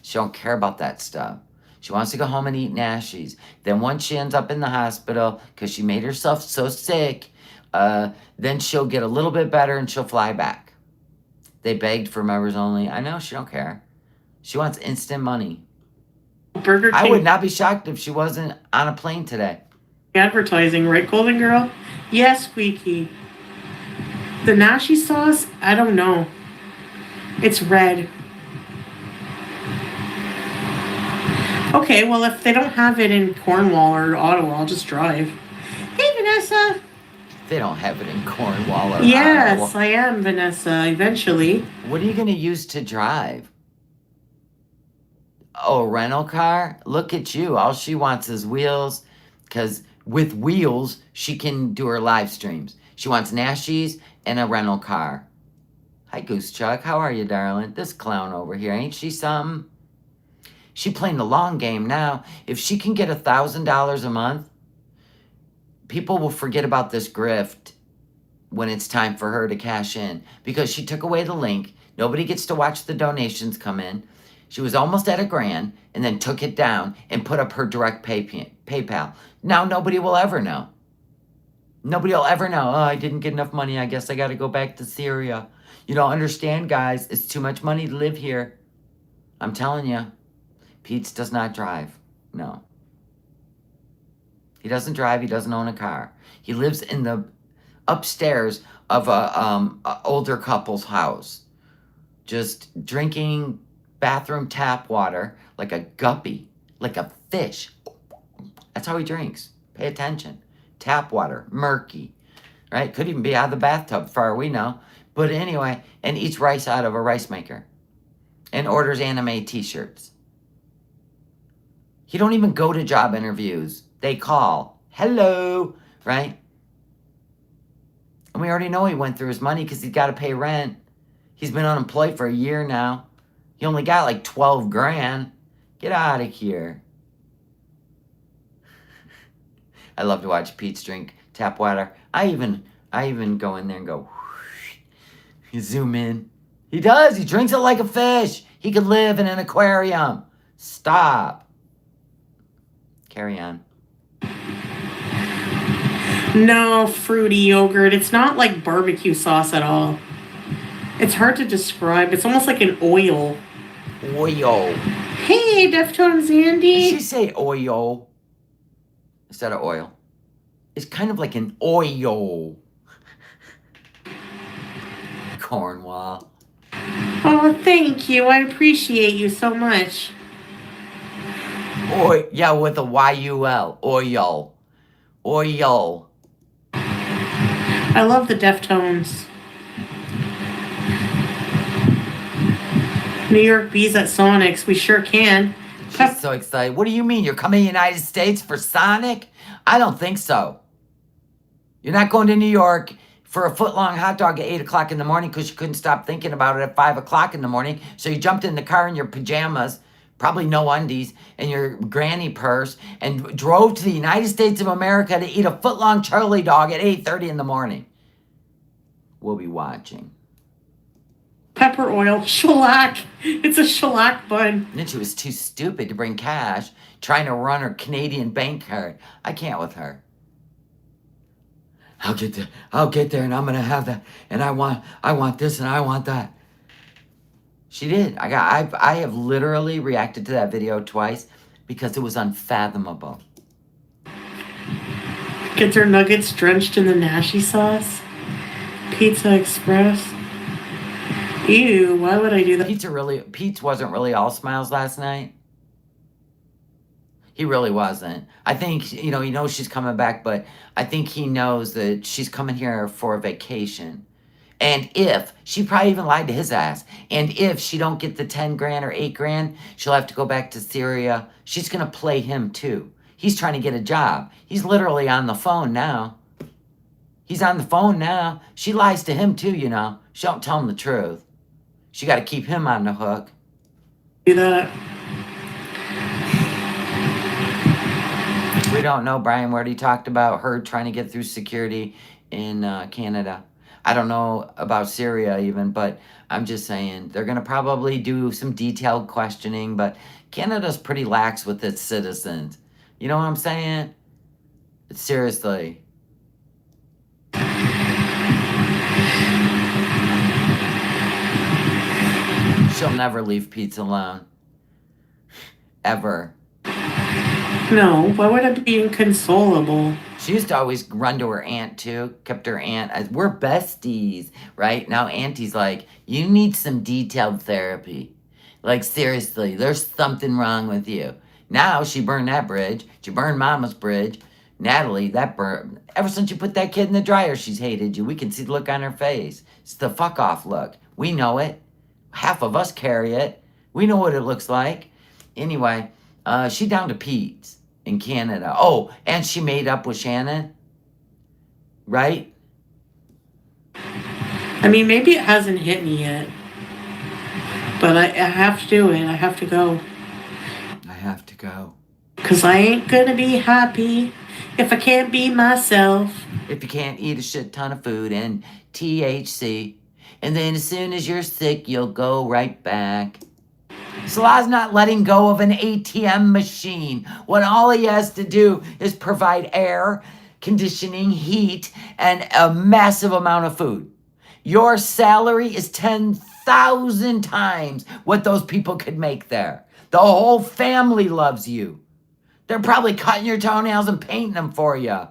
She don't care about that stuff. She wants to go home and eat nashies. Then once she ends up in the hospital because she made herself so sick, then she'll get a little bit better and she'll fly back. They begged for members only. I know, she don't care. She wants instant money. Burger King. I would not be shocked if she wasn't on a plane today. Advertising, right, Golden Girl? Yes, Squeaky. The nashi sauce, I don't know. It's red. Okay, well, if they don't have it in Cornwall or Ottawa, I'll just drive. Hey, Vanessa. They don't have it in Cornwall or Yes, Ottawa. I am, Vanessa, eventually. What are you going to use to drive? Oh, a rental car? Look at you. All she wants is wheels, because with wheels, she can do her live streams. She wants nashies and a rental car. Hi, Goose Chuck. How are you, darling? This clown over here, ain't she something? She playing the long game now. If she can get $1,000 a month, people will forget about this grift when it's time for her to cash in, because she took away the link. Nobody gets to watch the donations come in. She was almost at $1,000 and then took it down and put up her direct PayPal. Now nobody will ever know. Nobody will ever know. Oh, I didn't get enough money. I guess I got to go back to Syria. You don't understand, guys. It's too much money to live here. I'm telling you. Pete does not drive. No. He doesn't drive. He doesn't own a car. He lives in the upstairs of a older couple's house, just drinking bathroom tap water like a guppy, like a fish. That's how he drinks. Pay attention. Tap water, murky, right? Could even be out of the bathtub, far we know. But anyway, and eats rice out of a rice maker and orders anime t-shirts. He don't even go to job interviews. They call. Hello, right? And we already know he went through his money because he's got to pay rent. He's been unemployed for a year now. He only got like 12 grand. Get out of here. I love to watch Pete's drink tap water. I even go in there and go, whoosh. You zoom in. He does. He drinks it like a fish. He could live in an aquarium. Stop. Carry on. No, fruity yogurt. It's not like barbecue sauce at all. It's hard to describe. It's almost like an oil. Oil. Hey, Deftones Did Andy. she say oil instead of oil? It's kind of like an oil. Cornwall. Oh, thank you. I appreciate you so much. Yeah, with a Y-U-L. Oil. Oil. I love the Deftones. New York Bees at Sonic's. We sure can. She's so excited. What do you mean? You're coming to the United States for Sonic? I don't think so. You're not going to New York for a foot-long hot dog at 8 o'clock in the morning because you couldn't stop thinking about it at 5 o'clock in the morning. So you jumped in the car in your pajamas, probably no undies, and your granny purse, and drove to the United States of America to eat a foot-long Charlie dog at 8:30 in the morning. We'll be watching. Pepper oil. Shellac. It's a shellac bun. And then she was too stupid to bring cash, trying to run her Canadian bank card. I can't with her. I'll get there, and I'm gonna have that, and I want this, and I want that. She did. I have literally reacted to that video twice because it was unfathomable. Get their nuggets drenched in the nashi sauce. Pizza Express. Ew, why would I do that? Pete wasn't really all smiles last night. He really wasn't. I think, he knows she's coming back, but I think he knows that she's coming here for a vacation. And if, she probably even lied to his ass, and if she don't get the 10 grand or 8 grand, she'll have to go back to Syria. She's going to play him too. He's trying to get a job. He's literally on the phone now. He's on the phone now. She lies to him too, She don't tell him the truth. She got to keep him on the hook. Do that. We don't know, Brian, what he talked about her trying to get through security in Canada. I don't know about Syria even, but I'm just saying they're going to probably do some detailed questioning, but Canada's pretty lax with its citizens. You know what I'm saying? Seriously. She'll never leave Pete alone. Ever. No, why would I be inconsolable? She used to always run to her aunt too. Kept her aunt as we're besties, right? Now auntie's like, you need some detailed therapy. Like seriously, there's something wrong with you. Now she burned that bridge. She burned Mama's bridge. Natalie, that burned. Ever since you put that kid in the dryer, she's hated you. We can see the look on her face. It's the fuck off look. We know it. Half of us carry it. We know what it looks like. Anyway, she down to Pete's in Canada. Oh, and she made up with Shannon. Right? I mean, maybe it hasn't hit me yet. But I have to do it. I have to go. I have to go. Because I ain't going to be happy if I can't be myself. If you can't eat a shit ton of food and THC. And then as soon as you're sick, you'll go right back. Salah's not letting go of an ATM machine when all he has to do is provide air, conditioning, heat, and a massive amount of food. Your salary is 10,000 times what those people could make there. The whole family loves you. They're probably cutting your toenails and painting them for you.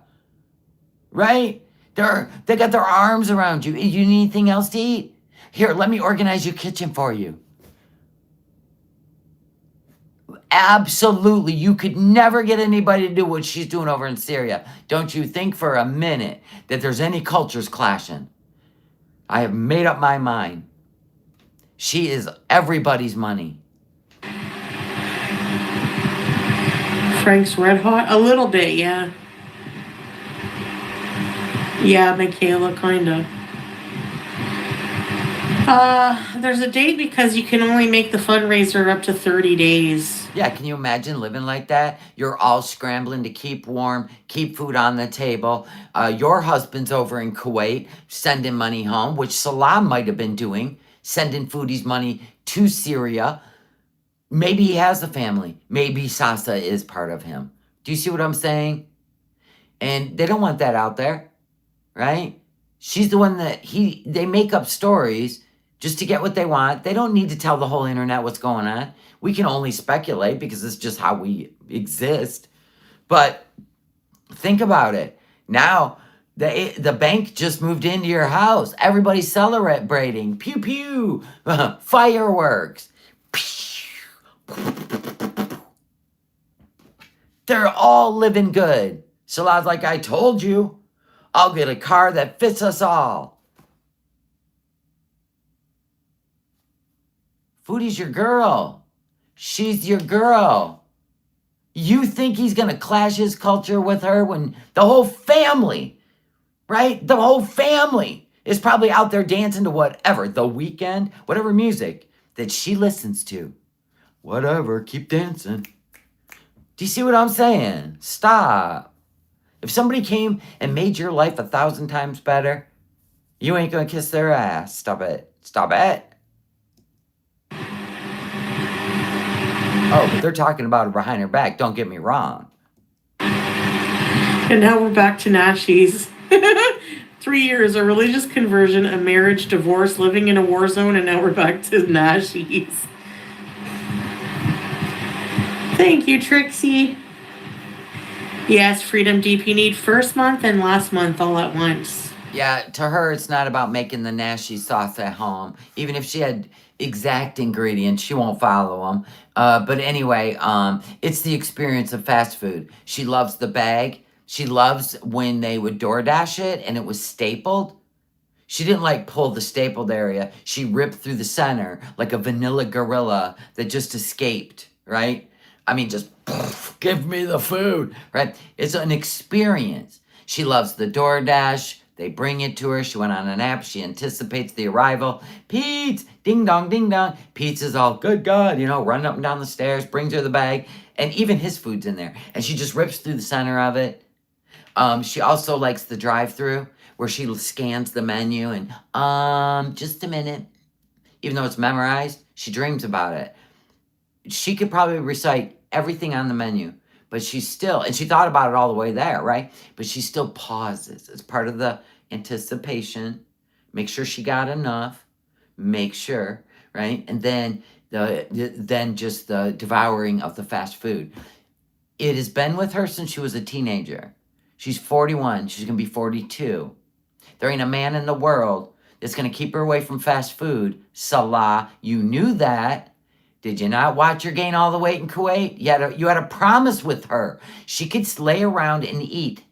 Right? They got their arms around you. You need anything else to eat? Here, let me organize your kitchen for you. Absolutely. You could never get anybody to do what she's doing over in Syria. Don't you think for a minute that there's any cultures clashing. I have made up my mind. She is everybody's money. Frank's Red Hot? A little bit, yeah. Yeah, Michaela, kinda. There's a date because you can only make the fundraiser up to 30 days. Yeah, can you imagine living like that? You're all scrambling to keep warm, keep food on the table. Your husband's over in Kuwait sending money home, which Salah might have been doing, sending Foodie's money to Syria. Maybe he has a family. Maybe Sasa is part of him. Do you see what I'm saying? And they don't want that out there, right? She's the one that they make up stories just to get what they want. They don't need to tell the whole internet what's going on. We can only speculate because it's just how we exist. But think about it. Now, the bank just moved into your house. Everybody's celebrating. Pew, pew. Fireworks. They're all living good. Salah's like, I told you. I'll get a car that fits us all. Foodie's your girl. She's your girl. You think he's going to clash his culture with her when the whole family, right? The whole family is probably out there dancing to whatever, The Weeknd, whatever music that she listens to. Whatever, keep dancing. Do you see what I'm saying? Stop. If somebody came and made your life 1,000 times better, you ain't going to kiss their ass. Stop it. Stop it. Oh, but they're talking about her behind her back. Don't get me wrong. And now we're back to Nashies. 3 years, a religious conversion, a marriage, divorce, living in a war zone, and now we're back to Nashies. Thank you, Trixie. Yes, Freedom Deep, you need first month and last month all at once. Yeah, to her, it's not about making the Nashi sauce at home. Even if she had exact ingredients. She won't follow them. But anyway, it's the experience of fast food. She loves the bag. She loves when they would DoorDash it and it was stapled. She didn't like pull the stapled area. She ripped through the center like a vanilla gorilla that just escaped, right? I mean, just give me the food, right? It's an experience. She loves the DoorDash. They bring it to her. She went on an app. She anticipates the arrival. Pete, ding dong, ding dong. Pete's is all, good God, running up and down the stairs, brings her the bag. And even his food's in there. And she just rips through the center of it. She also likes the drive-through where she scans the menu and, just a minute. Even though it's memorized, she dreams about it. She could probably recite everything on the menu, but and she thought about it all the way there, right? But she still pauses. It's part of the anticipation. Make sure she got enough. Make sure, right? And then just the devouring of the fast food. It has been with her since she was a teenager. She's 41. She's going to be 42. There ain't a man in the world that's going to keep her away from fast food. Salah, you knew that. Did you not watch her gain all the weight in Kuwait? You had a promise with her. She could lay around and eat,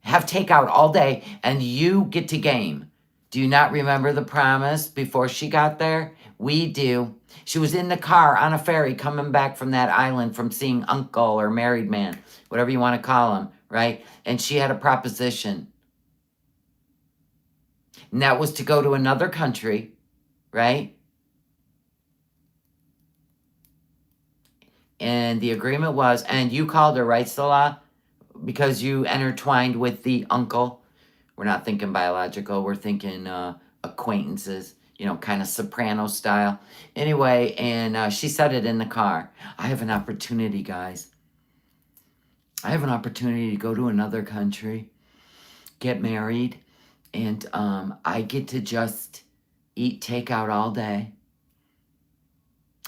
have takeout all day, and you get to game. Do you not remember the promise before she got there? We do. She was in the car on a ferry coming back from that island from seeing uncle or married man, whatever you want to call him, right? And she had a proposition. And that was to go to another country, right? And the agreement was, and you called her, right, Salah? Because you intertwined with the uncle. We're not thinking biological. We're thinking acquaintances, kind of soprano style. Anyway, and she said it in the car. I have an opportunity, guys. I have an opportunity to go to another country, get married, and I get to just eat takeout all day.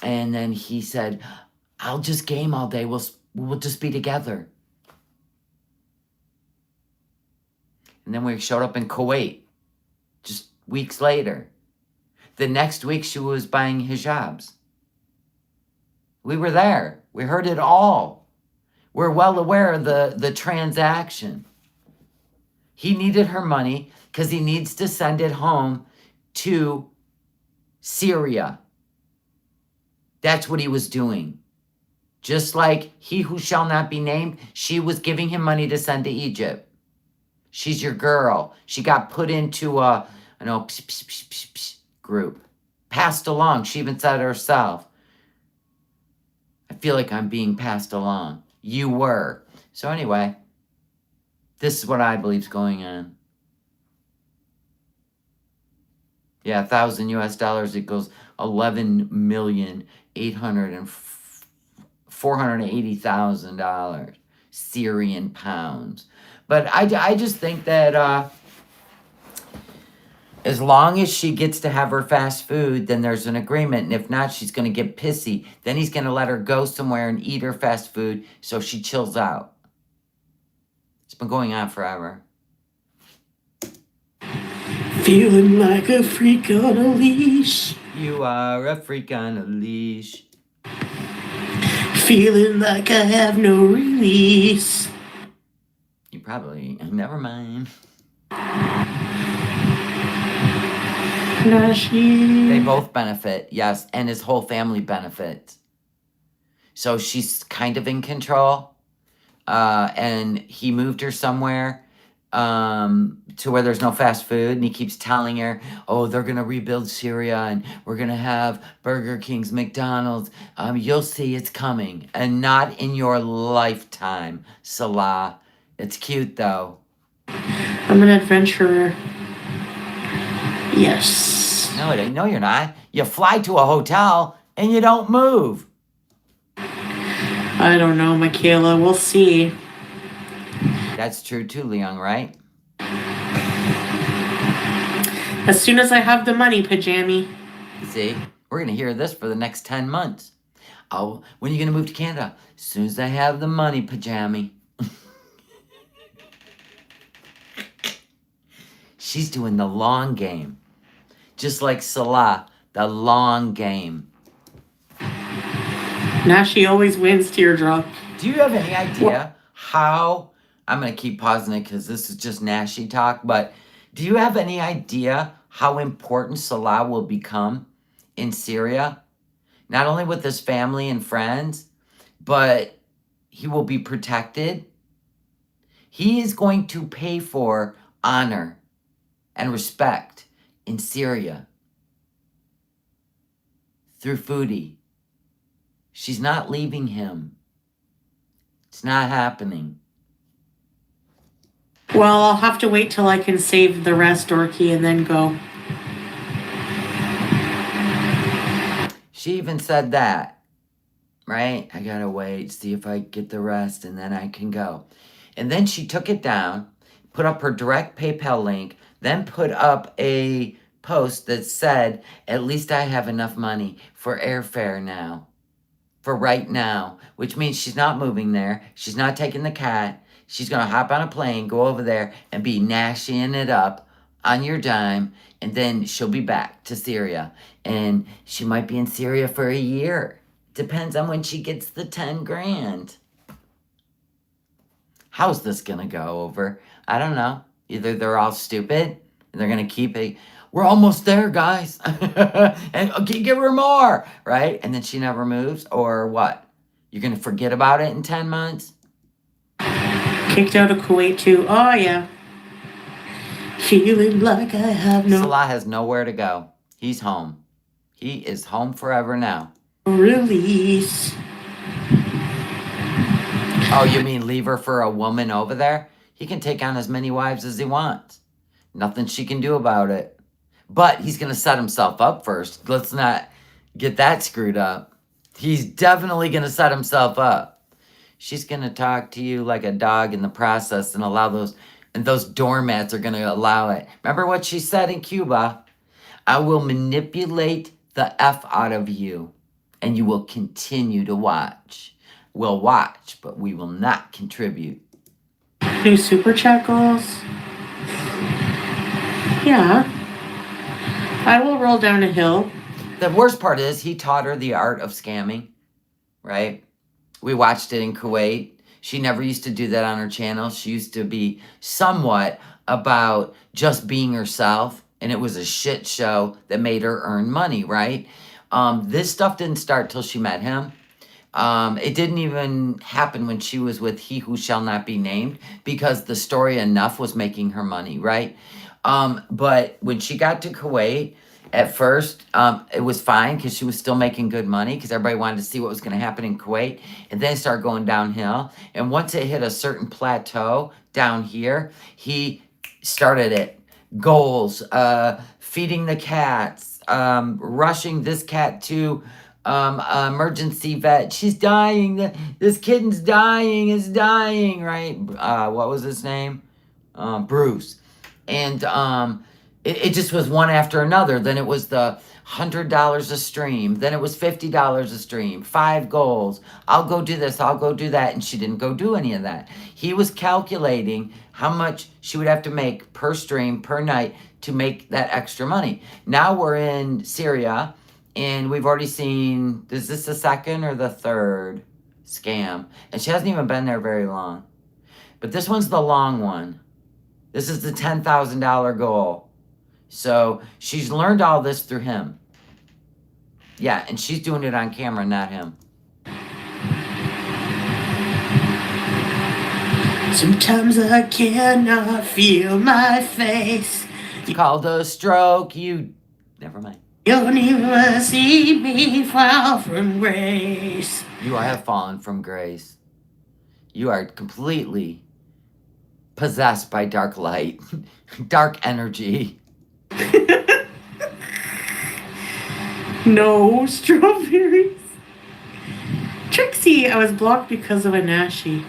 And then he said, I'll just game all day. We'll just be together. And then we showed up in Kuwait just weeks later. The next week, she was buying hijabs. We were there. We heard it all. We're well aware of the transaction. He needed her money because he needs to send it home to Syria. That's what he was doing. Just like he who shall not be named, she was giving him money to send to Egypt. She's your girl. She got put into a group. Passed along. She even said it herself. I feel like I'm being passed along. You were. So anyway, this is what I believe is going on. Yeah, 1,000 US dollars equals 11,480,000 dollars. Syrian pounds. But I just think that as long as she gets to have her fast food, then there's an agreement. And if not, she's going to get pissy. Then he's going to let her go somewhere and eat her fast food so she chills out. It's been going on forever. Feeling like a freak on a leash. You are a freak on a leash. Feeling like I have no release. You probably, never mind. They both benefit, yes, and his whole family benefits. So she's kind of in control, and he moved her somewhere to where there's no fast food, and he keeps telling her, oh, they're going to rebuild Syria, and we're going to have Burger King's, McDonald's. You'll see it's coming, and not in your lifetime, Salah. It's cute, though. I'm an adventurer. Yes. No, you're not. You fly to a hotel and you don't move. I don't know, Michaela. We'll see. That's true too, Leon, right? As soon as I have the money, Pajami. See, we're going to hear this for the next 10 months. Oh, when are you going to move to Canada? As soon as I have the money, Pajami. She's doing the long game. Just like Salah The long game. Now she always wins, teardrop. Do you have any idea how... I'm going to keep pausing it because this is just Nashi talk, but do you have any idea how important Salah will become in Syria? Not only with his family and friends, but he will be protected. He is going to pay for honor and respect in Syria through Foodie. She's not leaving him. It's not happening. Well, I'll have to wait till I can save the rest, Dorky, and then go. She even said that, right? I gotta wait, see if I get the rest, and then I can go. And then she took it down, put up her direct PayPal link, then put up a post that said, at least I have enough money for airfare now. For right now. Which means she's not moving there. She's not taking the cat. She's going to hop on a plane, go over there, and be nashing it up on your dime. And then she'll be back to Syria. And she might be in Syria for a year. Depends on when she gets the 10 grand. How's this going to go over? I don't know. Either they're all stupid and they're going to keep it. We're almost there, guys. And give her more, right? And then she never moves. Or what? You're going to forget about it in 10 months? Kicked out of Kuwait too. Oh, yeah. Feeling like I have no... Salah has nowhere to go. He's home. He is home forever now. Release. Oh, you mean leave her for a woman over there? He can take on as many wives as he wants. Nothing she can do about it. But he's going to set himself up first. Let's not get that screwed up. He's definitely going to set himself up. She's going to talk to you like a dog in the process and allow those... And those doormats are going to allow it. Remember what she said in Cuba? I will manipulate the F out of you. And you will continue to watch. We'll watch, but we will not contribute. New super chat goals? Yeah. I will roll down a hill. The worst part is he taught her the art of scamming, right? We watched it in Kuwait. She never used to do that on her channel. She used to be somewhat about just being herself, and it was a shit show that made her earn money, right? This stuff didn't start till she met him. It didn't even happen when she was with He Who Shall Not Be Named, because the story enough was making her money, right? But when she got to Kuwait, at first, it was fine because she was still making good money because everybody wanted to see what was going to happen in Kuwait. And then it started going downhill. And once it hit a certain plateau down here, he started it. Goals, feeding the cats, rushing this cat to emergency vet. She's dying. This kitten's dying. It's dying, right? What was his name? Bruce. And it just was one after another. Then it was the $100 a stream. Then it was $50 a stream. 5 goals. I'll go do this. I'll go do that. And she didn't go do any of that. He was calculating how much she would have to make per stream, per night, to make that extra money. Now we're in Syria, and we've already seen, is this the second or the third scam? And she hasn't even been there very long. But this one's the long one. This is the $10,000 goal. So she's learned all this through him. Yeah, and she's doing it on camera, not him. Sometimes I cannot feel my face. It's called a stroke. Never mind. You'll never see me fall from grace. You have fallen from grace. You are completely possessed by dark light, dark energy. No strawberries. Trixie, I was blocked because of a Nashi.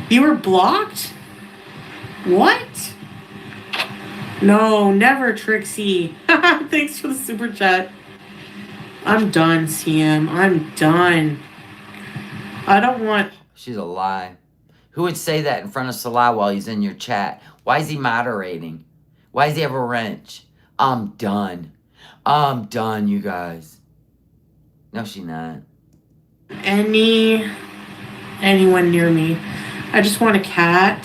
You were blocked? What? No, never, Trixie. Thanks for the super chat. I'm done, CM. I'm done. I don't want... She's a lie. Who would say that in front of Salah while he's in your chat? Why is he moderating? Why does he have a wrench? I'm done. I'm done, you guys. No, she not. Anyone near me. I just want a cat.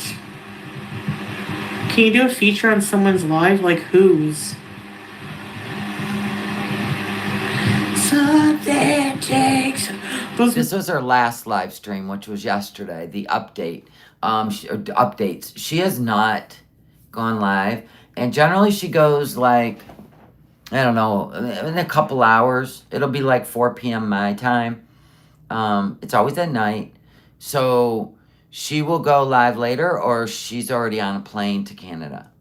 Can you do a feature on someone's live? Like whose? Something takes. This was her last live stream, which was yesterday. The update. Updates. She has not gone live, and generally she goes like, I don't know, in a couple hours. It'll be like 4 p.m. my time. It's always at night, so she will go live later, or she's already on a plane to Canada.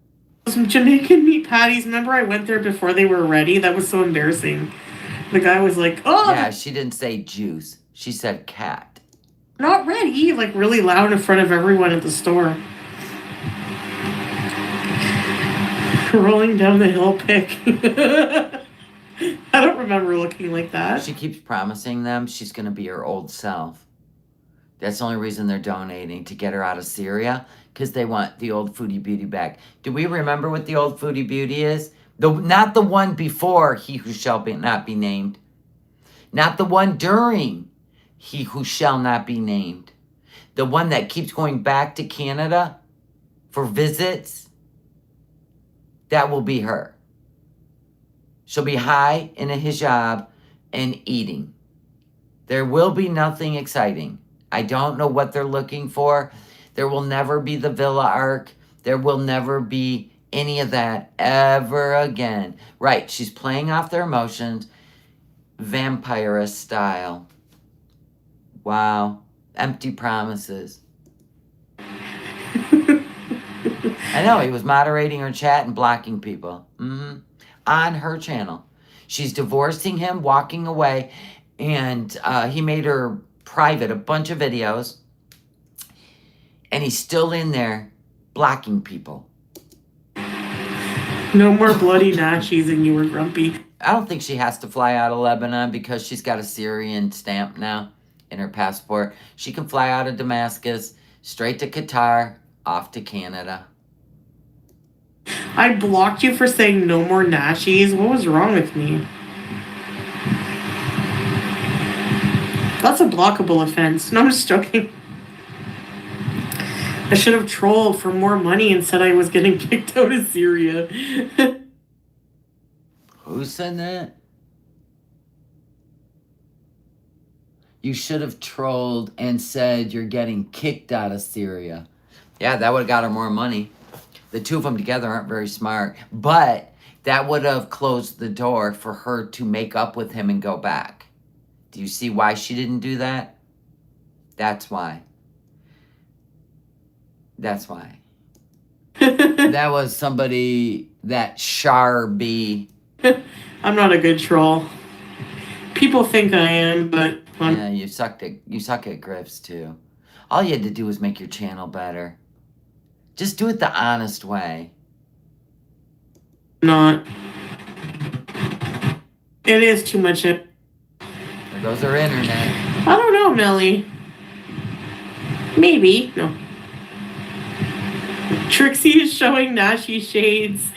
Some Jamaican meat patties. Remember, I went there before they were ready. That was so embarrassing. The guy was like, "Oh, yeah." She didn't say juice. She said cat. Not ready." Like really loud in front of everyone at the store. Rolling down the hill pick. I don't remember looking like that. She keeps promising them she's going to be her old self. That's the only reason they're donating, to get her out of Syria, because they want the old Foodie Beauty back. Do we remember what the old Foodie Beauty is? Not the one before He Who Shall Not Be Named. Not the one during He Who Shall Not Be Named. The one that keeps going back to Canada for visits. That will be her. She'll be high in a hijab and eating. There will be nothing exciting. I don't know what they're looking for. There will never be the Villa Arc. There will never be any of that ever again. Right, she's playing off their emotions, vampirist style. Wow, empty promises. I know, he was moderating her chat and blocking people. On her channel. She's divorcing him, walking away, and he made her private a bunch of videos, and he's still in there blocking people. No more bloody Nachos and you were grumpy. I don't think she has to fly out of Lebanon because she's got a Syrian stamp now in her passport. She can fly out of Damascus, straight to Qatar, off to Canada. I blocked you for saying no more Nachos. What was wrong with me? That's a blockable offense. No, I'm just joking. I should have trolled for more money and said I was getting kicked out of Syria. Who said that? You should have trolled and said you're getting kicked out of Syria. Yeah, that would have got her more money. The two of them together aren't very smart, but that would have closed the door for her to make up with him and go back. Do you see why she didn't do that? That's why. That's why. That was somebody that Sharby. I'm not a good troll. People think I am, but yeah, you suck at grifts too. All you had to do was make your channel better. Just do it the honest way. Not. It is too much. There goes our internet. I don't know, Melly. Maybe. No. Trixie is showing Nashi shades.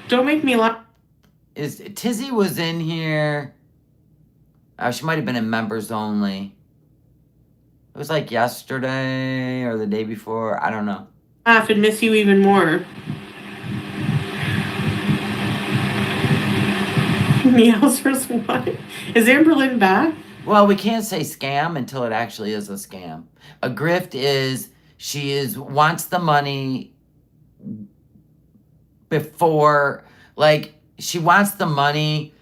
Don't make me laugh. Tizzy was in here. She might have been in members only. It was like yesterday or the day before. I don't know. Laugh and miss you even more. Meows for what? Is Amberlynn back? Well, we can't say scam until it actually is a scam. A grift is wants the money before, like, she wants the money,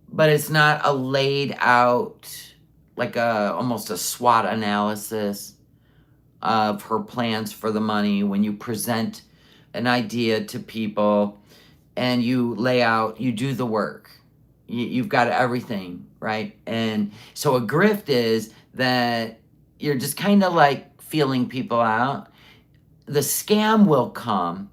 but it's not a laid out, like almost a SWOT analysis of her plans for the money. When you present an idea to people and you lay out, you do the work. You've got everything, right? And so a grift is that you're just kind of like feeling people out. The scam will come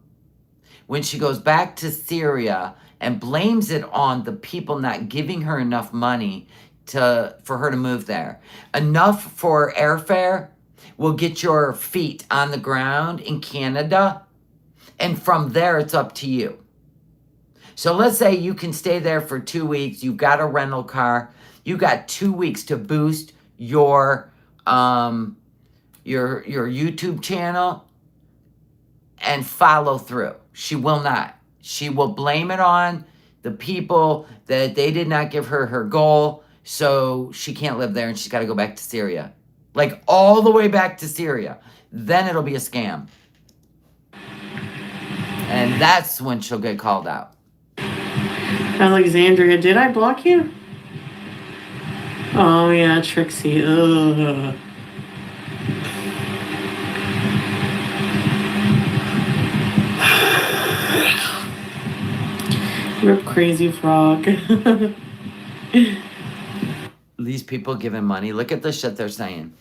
when she goes back to Syria and blames it on the people not giving her enough money for her to move there. Enough for airfare will get your feet on the ground in Canada. And from there, it's up to you. So let's say you can stay there for 2 weeks. You've got a rental car. You got 2 weeks to boost your YouTube channel and follow through. She will not. She will blame it on the people that they did not give her her goal, so she can't live there and she's got to go back to Syria. Like all the way back to Syria. Then it'll be a scam. And that's when she'll get called out. Alexandria, did I block you? Oh, yeah, Trixie. Ugh. Rip Crazy Frog. These people giving money. Look at the shit they're saying.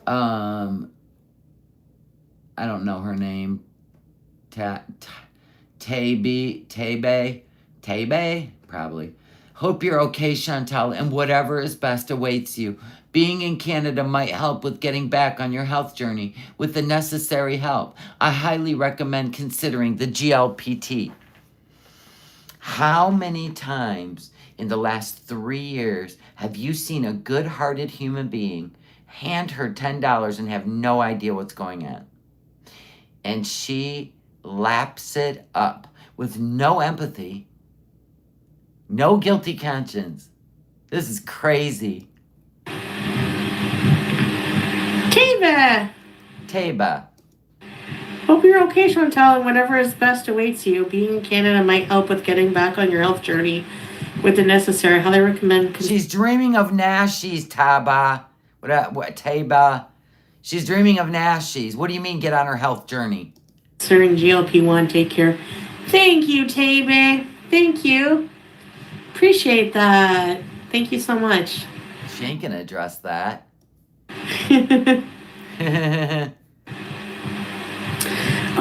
I don't know her name. Tabe? Probably. Hope you're okay, Chantal, and whatever is best awaits you. Being in Canada might help with getting back on your health journey with the necessary help. I highly recommend considering the GLPT. How many times in the last 3 years have you seen a good-hearted human being hand her $10 and have no idea what's going on? And she laps it up with no empathy, no guilty conscience. This is crazy. Taba. Hope you're okay, Chantal, and whatever is best awaits you. Being in Canada might help with getting back on your health journey with the necessary. Highly recommend. She's dreaming of Nashies, Taba. What, Taba? She's dreaming of Nashies. What do you mean get on her health journey? Considering GLP-1, take care. Thank you, Tabe. Thank you. Appreciate that. Thank you so much. She ain't gonna address that.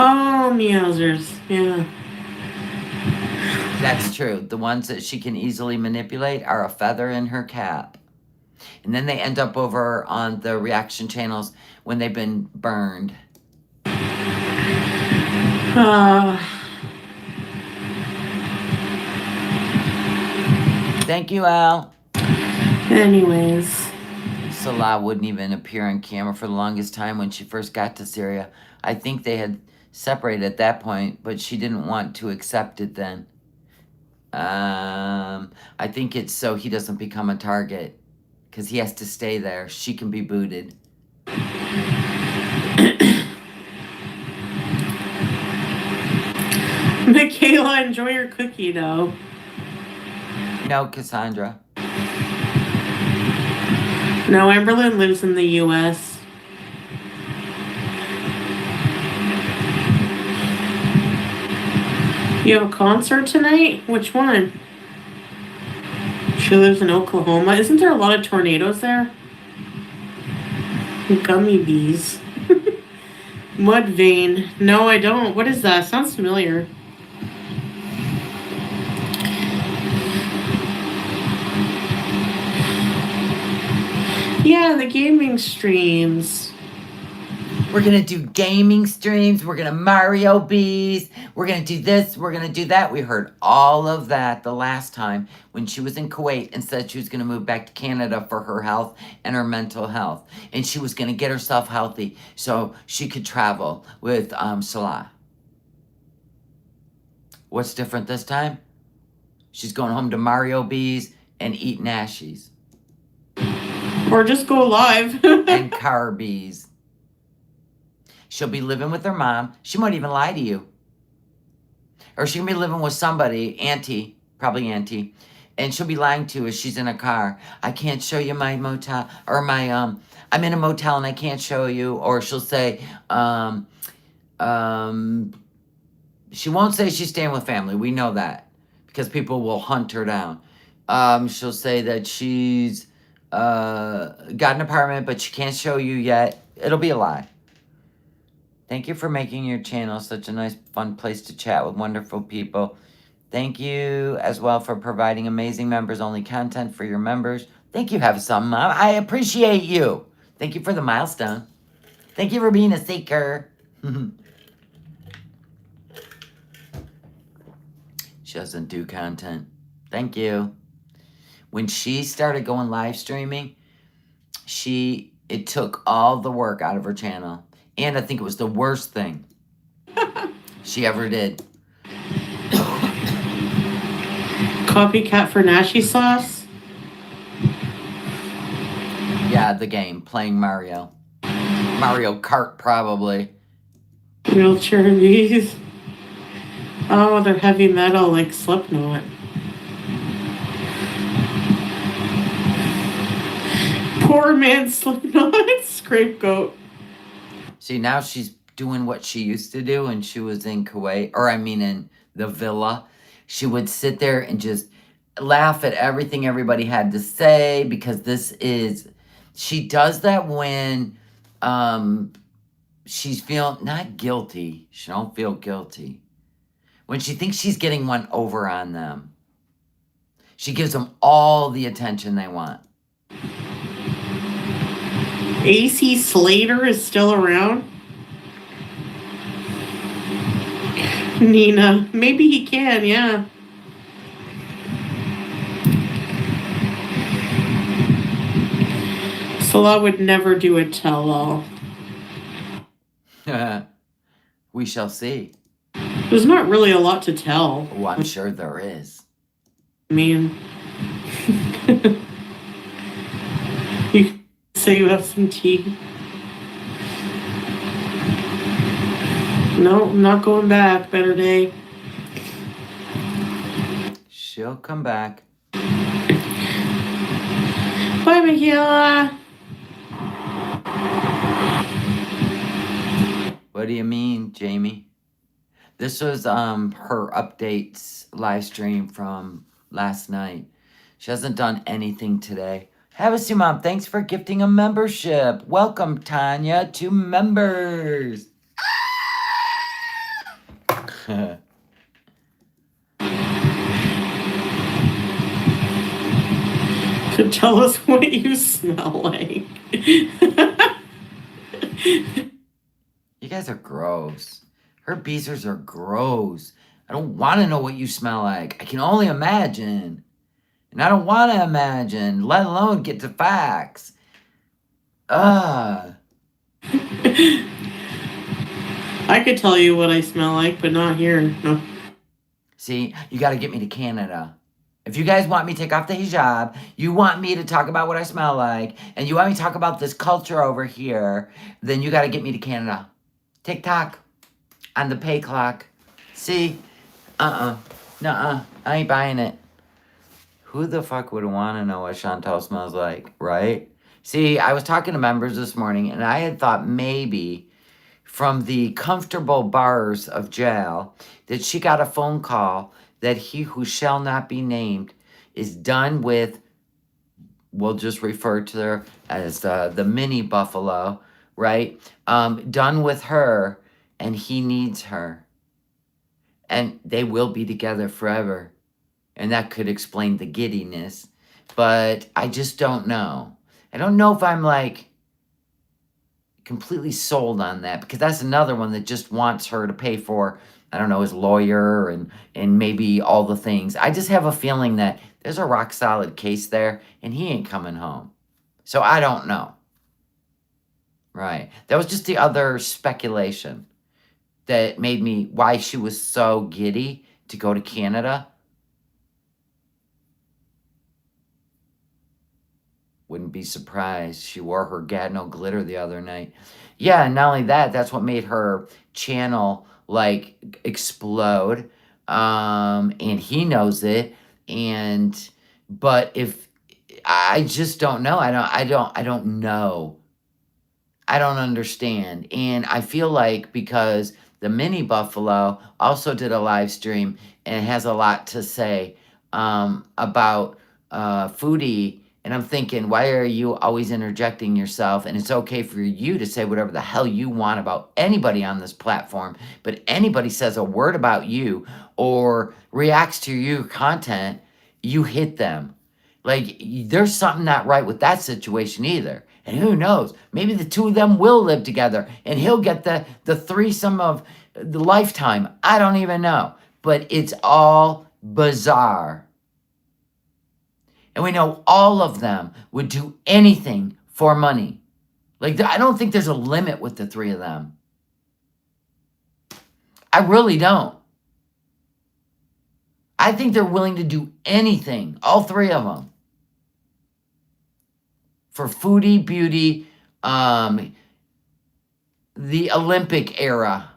Oh, meowsers. Yeah. That's true. The ones that she can easily manipulate are a feather in her cap. And then they end up over on the reaction channels when they've been burned. Thank you, Al. Anyways. Salah wouldn't even appear on camera for the longest time when she first got to Syria. I think they had separated at that point, but she didn't want to accept it then. I think it's so he doesn't become a target. Because he has to stay there. She can be booted. Michaela, enjoy your cookie, though. No, Cassandra. No, Amberlynn lives in the U.S. You have a concert tonight? Which one? She lives in Oklahoma. Isn't there a lot of tornadoes there? Gummy bees. Mud vein. No, I don't. What is that? Sounds familiar. Yeah, the gaming streams. We're going to do gaming streams. We're going to Mario Bees. We're going to do this. We're going to do that. We heard all of that the last time when she was in Kuwait and said she was going to move back to Canada for her health and her mental health. And she was going to get herself healthy so she could travel with Salah. What's different this time? She's going home to Mario Bees and eat Nashies. Or just go live. And Carbies. She'll be living with her mom. She might even lie to you. Or she can be living with somebody, auntie, probably auntie, and she'll be lying to you as she's in a car. I can't show you my motel, or my, I'm in a motel and I can't show you. Or she'll say, she won't say she's staying with family. We know that because people will hunt her down. She'll say that she's got an apartment, but she can't show you yet. It'll be a lie. Thank you for making your channel such a nice, fun place to chat with wonderful people. Thank you as well for providing amazing members-only content for your members. Thank you, Have Some. I appreciate you. Thank you for the milestone. Thank you for being a seeker. She doesn't do content. Thank you. When she started going live streaming, it took all the work out of her channel. And I think it was the worst thing she ever did. Copycat for Nashi sauce? Yeah, the game. Playing Mario. Mario Kart, probably. Wheelchair knees. Oh, they're heavy metal like Slipknot. Poor man Slipknot. Scapegoat. See, now she's doing what she used to do when she was in Kuwait, or I mean in the villa. She would sit there and just laugh at everything everybody had to say, because she does that when she's feeling not guilty. She don't feel guilty. When she thinks she's getting one over on them, she gives them all the attention they want. AC Slater is still around? Nina. Maybe he can, yeah. Salah would never do a tell-all. We shall see. There's not really a lot to tell. Oh, I'm sure there is. I mean, you say you have some tea. No, I'm not going back. Better day. She'll come back. Bye, Michaela. What do you mean, Jamie? This was her updates live stream from last night. She hasn't done anything today. Have a seat, Mom. Thanks for gifting a membership. Welcome, Tanya, to members. To tell us what you smell like. You guys are gross. Her beezers are gross. I don't want to know what you smell like. I can only imagine. And I don't want to imagine, let alone get to facts. I could tell you what I smell like, but not here. No. See, you got to get me to Canada. If you guys want me to take off the hijab, you want me to talk about what I smell like, and you want me to talk about this culture over here, then you got to get me to Canada. TikTok on the pay clock. See? Nuh-uh. I ain't buying it. Who the fuck would want to know what Chantal smells like, right? See, I was talking to members this morning, and I had thought maybe from the comfortable bars of jail that she got a phone call that he who shall not be named is done with, we'll just refer to her as the mini buffalo, right? Done with her, and he needs her. And they will be together forever. And that could explain the giddiness. But I just don't know. I don't know if I'm like completely sold on that, because that's another one that just wants her to pay for, I don't know, his lawyer and maybe all the things. I just have a feeling that there's a rock solid case there and he ain't coming home. So I don't know. Right. That was just the other speculation that made me, why she was so giddy to go to Canada. Wouldn't be surprised. She wore her Gatineau glitter the other night. Yeah, and not only that, that's what made her channel like explode. And he knows it. But if I just don't know. I don't know. I don't understand. And I feel like because the mini buffalo also did a live stream and has a lot to say about Foodie. And I'm thinking, why are you always interjecting yourself? And it's okay for you to say whatever the hell you want about anybody on this platform. But anybody says a word about you or reacts to your content, you hit them. Like, there's something not right with that situation either. And who knows? Maybe the two of them will live together and he'll get the threesome of the lifetime. I don't even know. But it's all bizarre. And we know all of them would do anything for money. Like, I don't think there's a limit with the three of them. I really don't. I think they're willing to do anything, all three of them. For Foodie, Beauty, the Olympic era.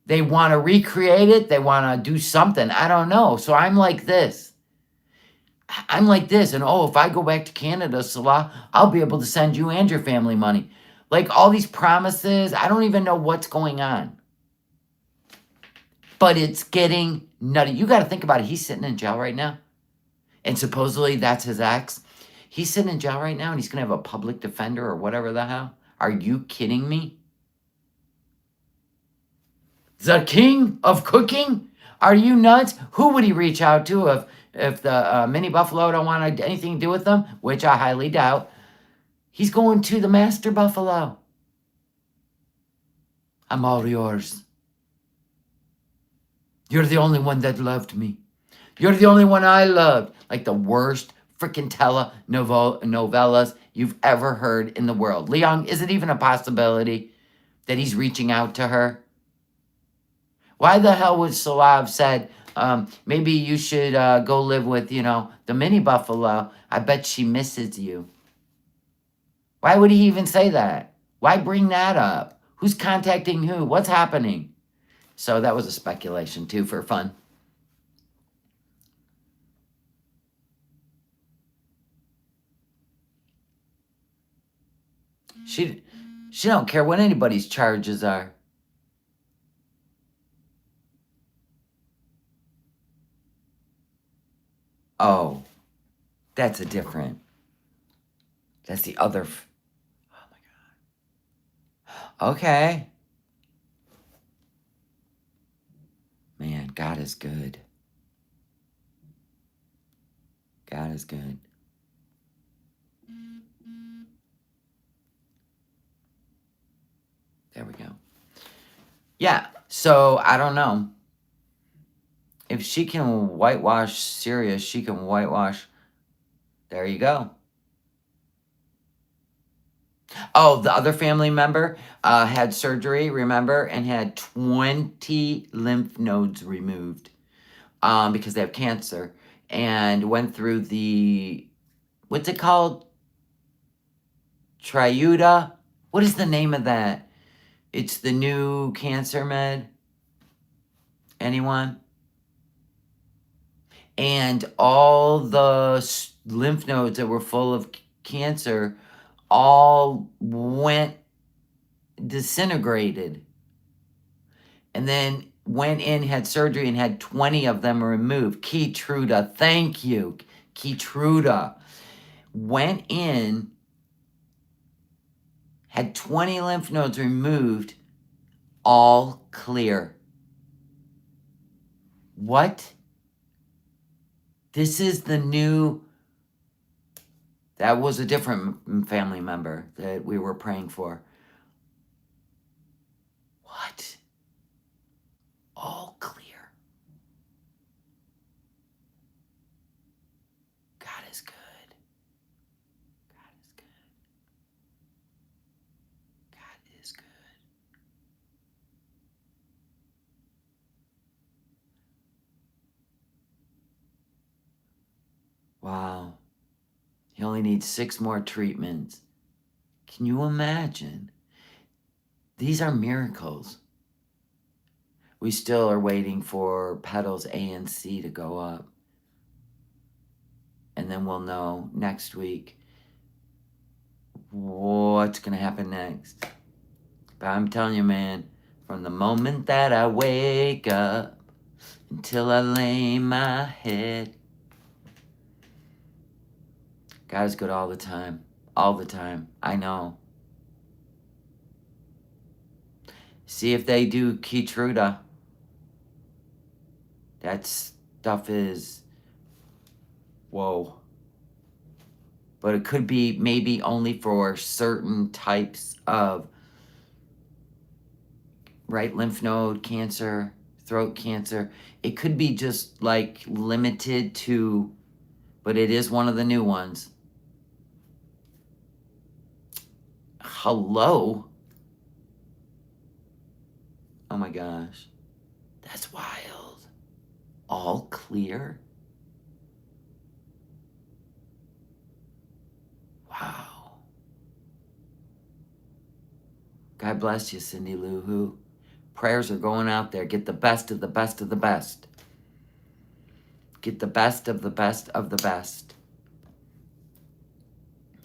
They want to recreate it. They want to do something. I don't know. So I'm like this. And if I go back to Canada, Salah, I'll be able to send you and your family money. Like all these promises, I don't even know what's going on. But it's getting nutty. You got to think about it. He's sitting in jail right now. And supposedly that's his ex. He's sitting in jail right now and he's going to have a public defender or whatever the hell. Are you kidding me? The king of cooking? Are you nuts? Who would he reach out to if the mini buffalo don't want anything to do with them? Which I highly doubt. He's going to the master buffalo. I'm all yours. You're the only one that loved me. You're the only one I loved. Like the worst freaking telenovelas you've ever heard in the world. Leon, is it even a possibility that he's reaching out to her? Why the hell would Salah have said, maybe you should go live with, the mini buffalo? I bet she misses you. Why would he even say that? Why bring that up? Who's contacting who? What's happening? So that was a speculation, too, for fun. She don't care what anybody's charges are. Oh, that's that's the other. Oh my God. Okay. Man, God is good. God is good. There we go. Yeah, so I don't know. If she can whitewash Syria, she can whitewash. There you go. Oh, the other family member had surgery, remember, and had 20 lymph nodes removed because they have cancer, and went through the, what's it called? Triuda? What is the name of that? It's the new cancer med. Anyone? And all the lymph nodes that were full of cancer all went disintegrated. And then went in, had surgery, and had 20 of them removed. Keytruda, thank you. Keytruda. Went in, had 20 lymph nodes removed, all clear. What? This is the new... That was a different family member that we were praying for. What? All clear. God is good. God is good. God is good. Wow. He only needs 6 more treatments. Can you imagine? These are miracles. We still are waiting for petals A and C to go up. And then we'll know next week what's going to happen next. But I'm telling you, man, from the moment that I wake up until I lay my head, God is good all the time. All the time. I know. See if they do Keytruda. That stuff is... Whoa. But it could be maybe only for certain types of... Right? Lymph node cancer. throat cancer. It could be just like limited to, but it is one of the new ones. Hello? Oh my gosh. That's wild. All clear? Wow. God bless you, Cindy Lou Who. Prayers are going out there. Get the best of the best of the best. Get the best of the best of the best.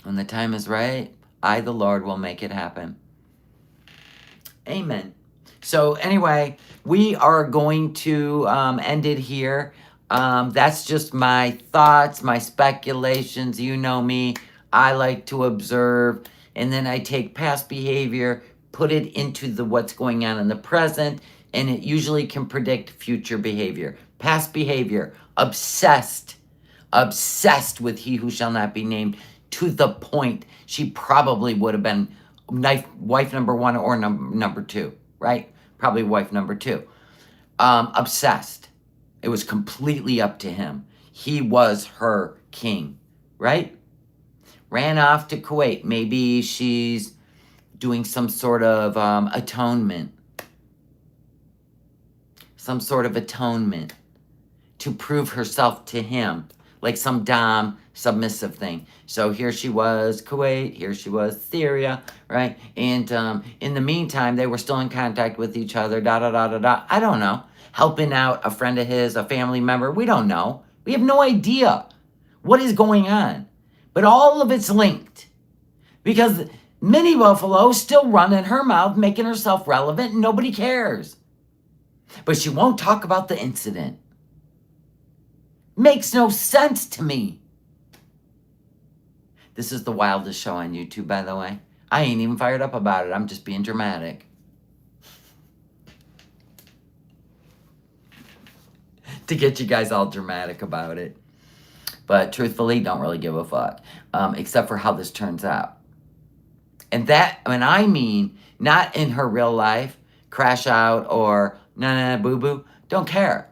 When the time is right, I, the Lord, will make it happen. Amen. So anyway, we are going to end it here. That's just my thoughts, my speculations. You know me. I like to observe, and then I take past behavior, put it into the what's going on in the present, and it usually can predict future behavior. Past behavior, obsessed with he who shall not be named, to the point she probably would have been wife number one or number two, right? Probably wife number two. Obsessed. It was completely up to him. He was her king, right? Ran off to Kuwait. Maybe she's doing some sort of atonement. Some sort of atonement to prove herself to him, like some dom submissive thing. So here she was, Kuwait, here she was, Syria, right? And in the meantime, they were still in contact with each other, I don't know. Helping out a friend of his, a family member, we don't know. We have no idea what is going on. But all of it's linked. Because Minnie Buffalo's still running her mouth, making herself relevant, and nobody cares. But she won't talk about the incident. Makes no sense to me. This is the wildest show on YouTube, by the way. I ain't even fired up about it. I'm just being dramatic. To get you guys all dramatic about it. But truthfully, don't really give a fuck. Except for how this turns out. And that, and I mean, not in her real life, crash out or nah, boo-boo. Don't care.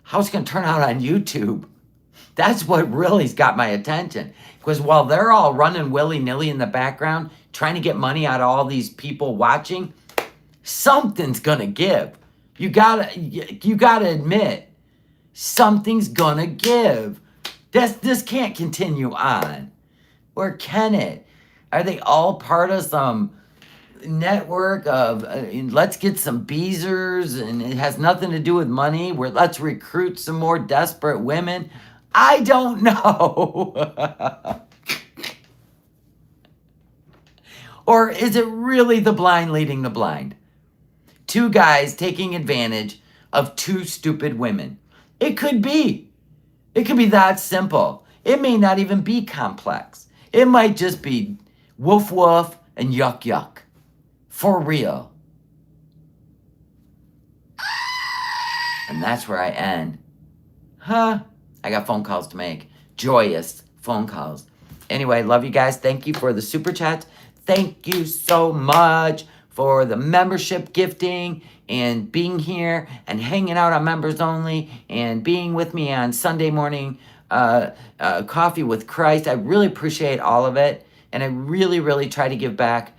How it's going to turn out on YouTube. That's what really's got my attention. Because while they're all running willy-nilly in the background, trying to get money out of all these people watching, something's going to give. You gotta admit, something's going to give. This can't continue on. Or can it? Are they all part of some network of let's get some beezers and it has nothing to do with money, where let's recruit some more desperate women? I don't know. Or is it really the blind leading the blind? Two guys taking advantage of two stupid women. It could be. It could be that simple. It may not even be complex. It might just be woof woof and yuck yuck. For real. And that's where I end. Huh? I got phone calls to make. Joyous phone calls. Anyway, love you guys. Thank you for the super chats. Thank you so much for the membership gifting and being here and hanging out on members only and being with me on Sunday morning coffee with Christ. I really appreciate all of it. And I really, really try to give back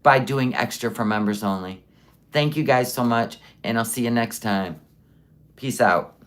by doing extra for members only. Thank you guys so much, and I'll see you next time. Peace out.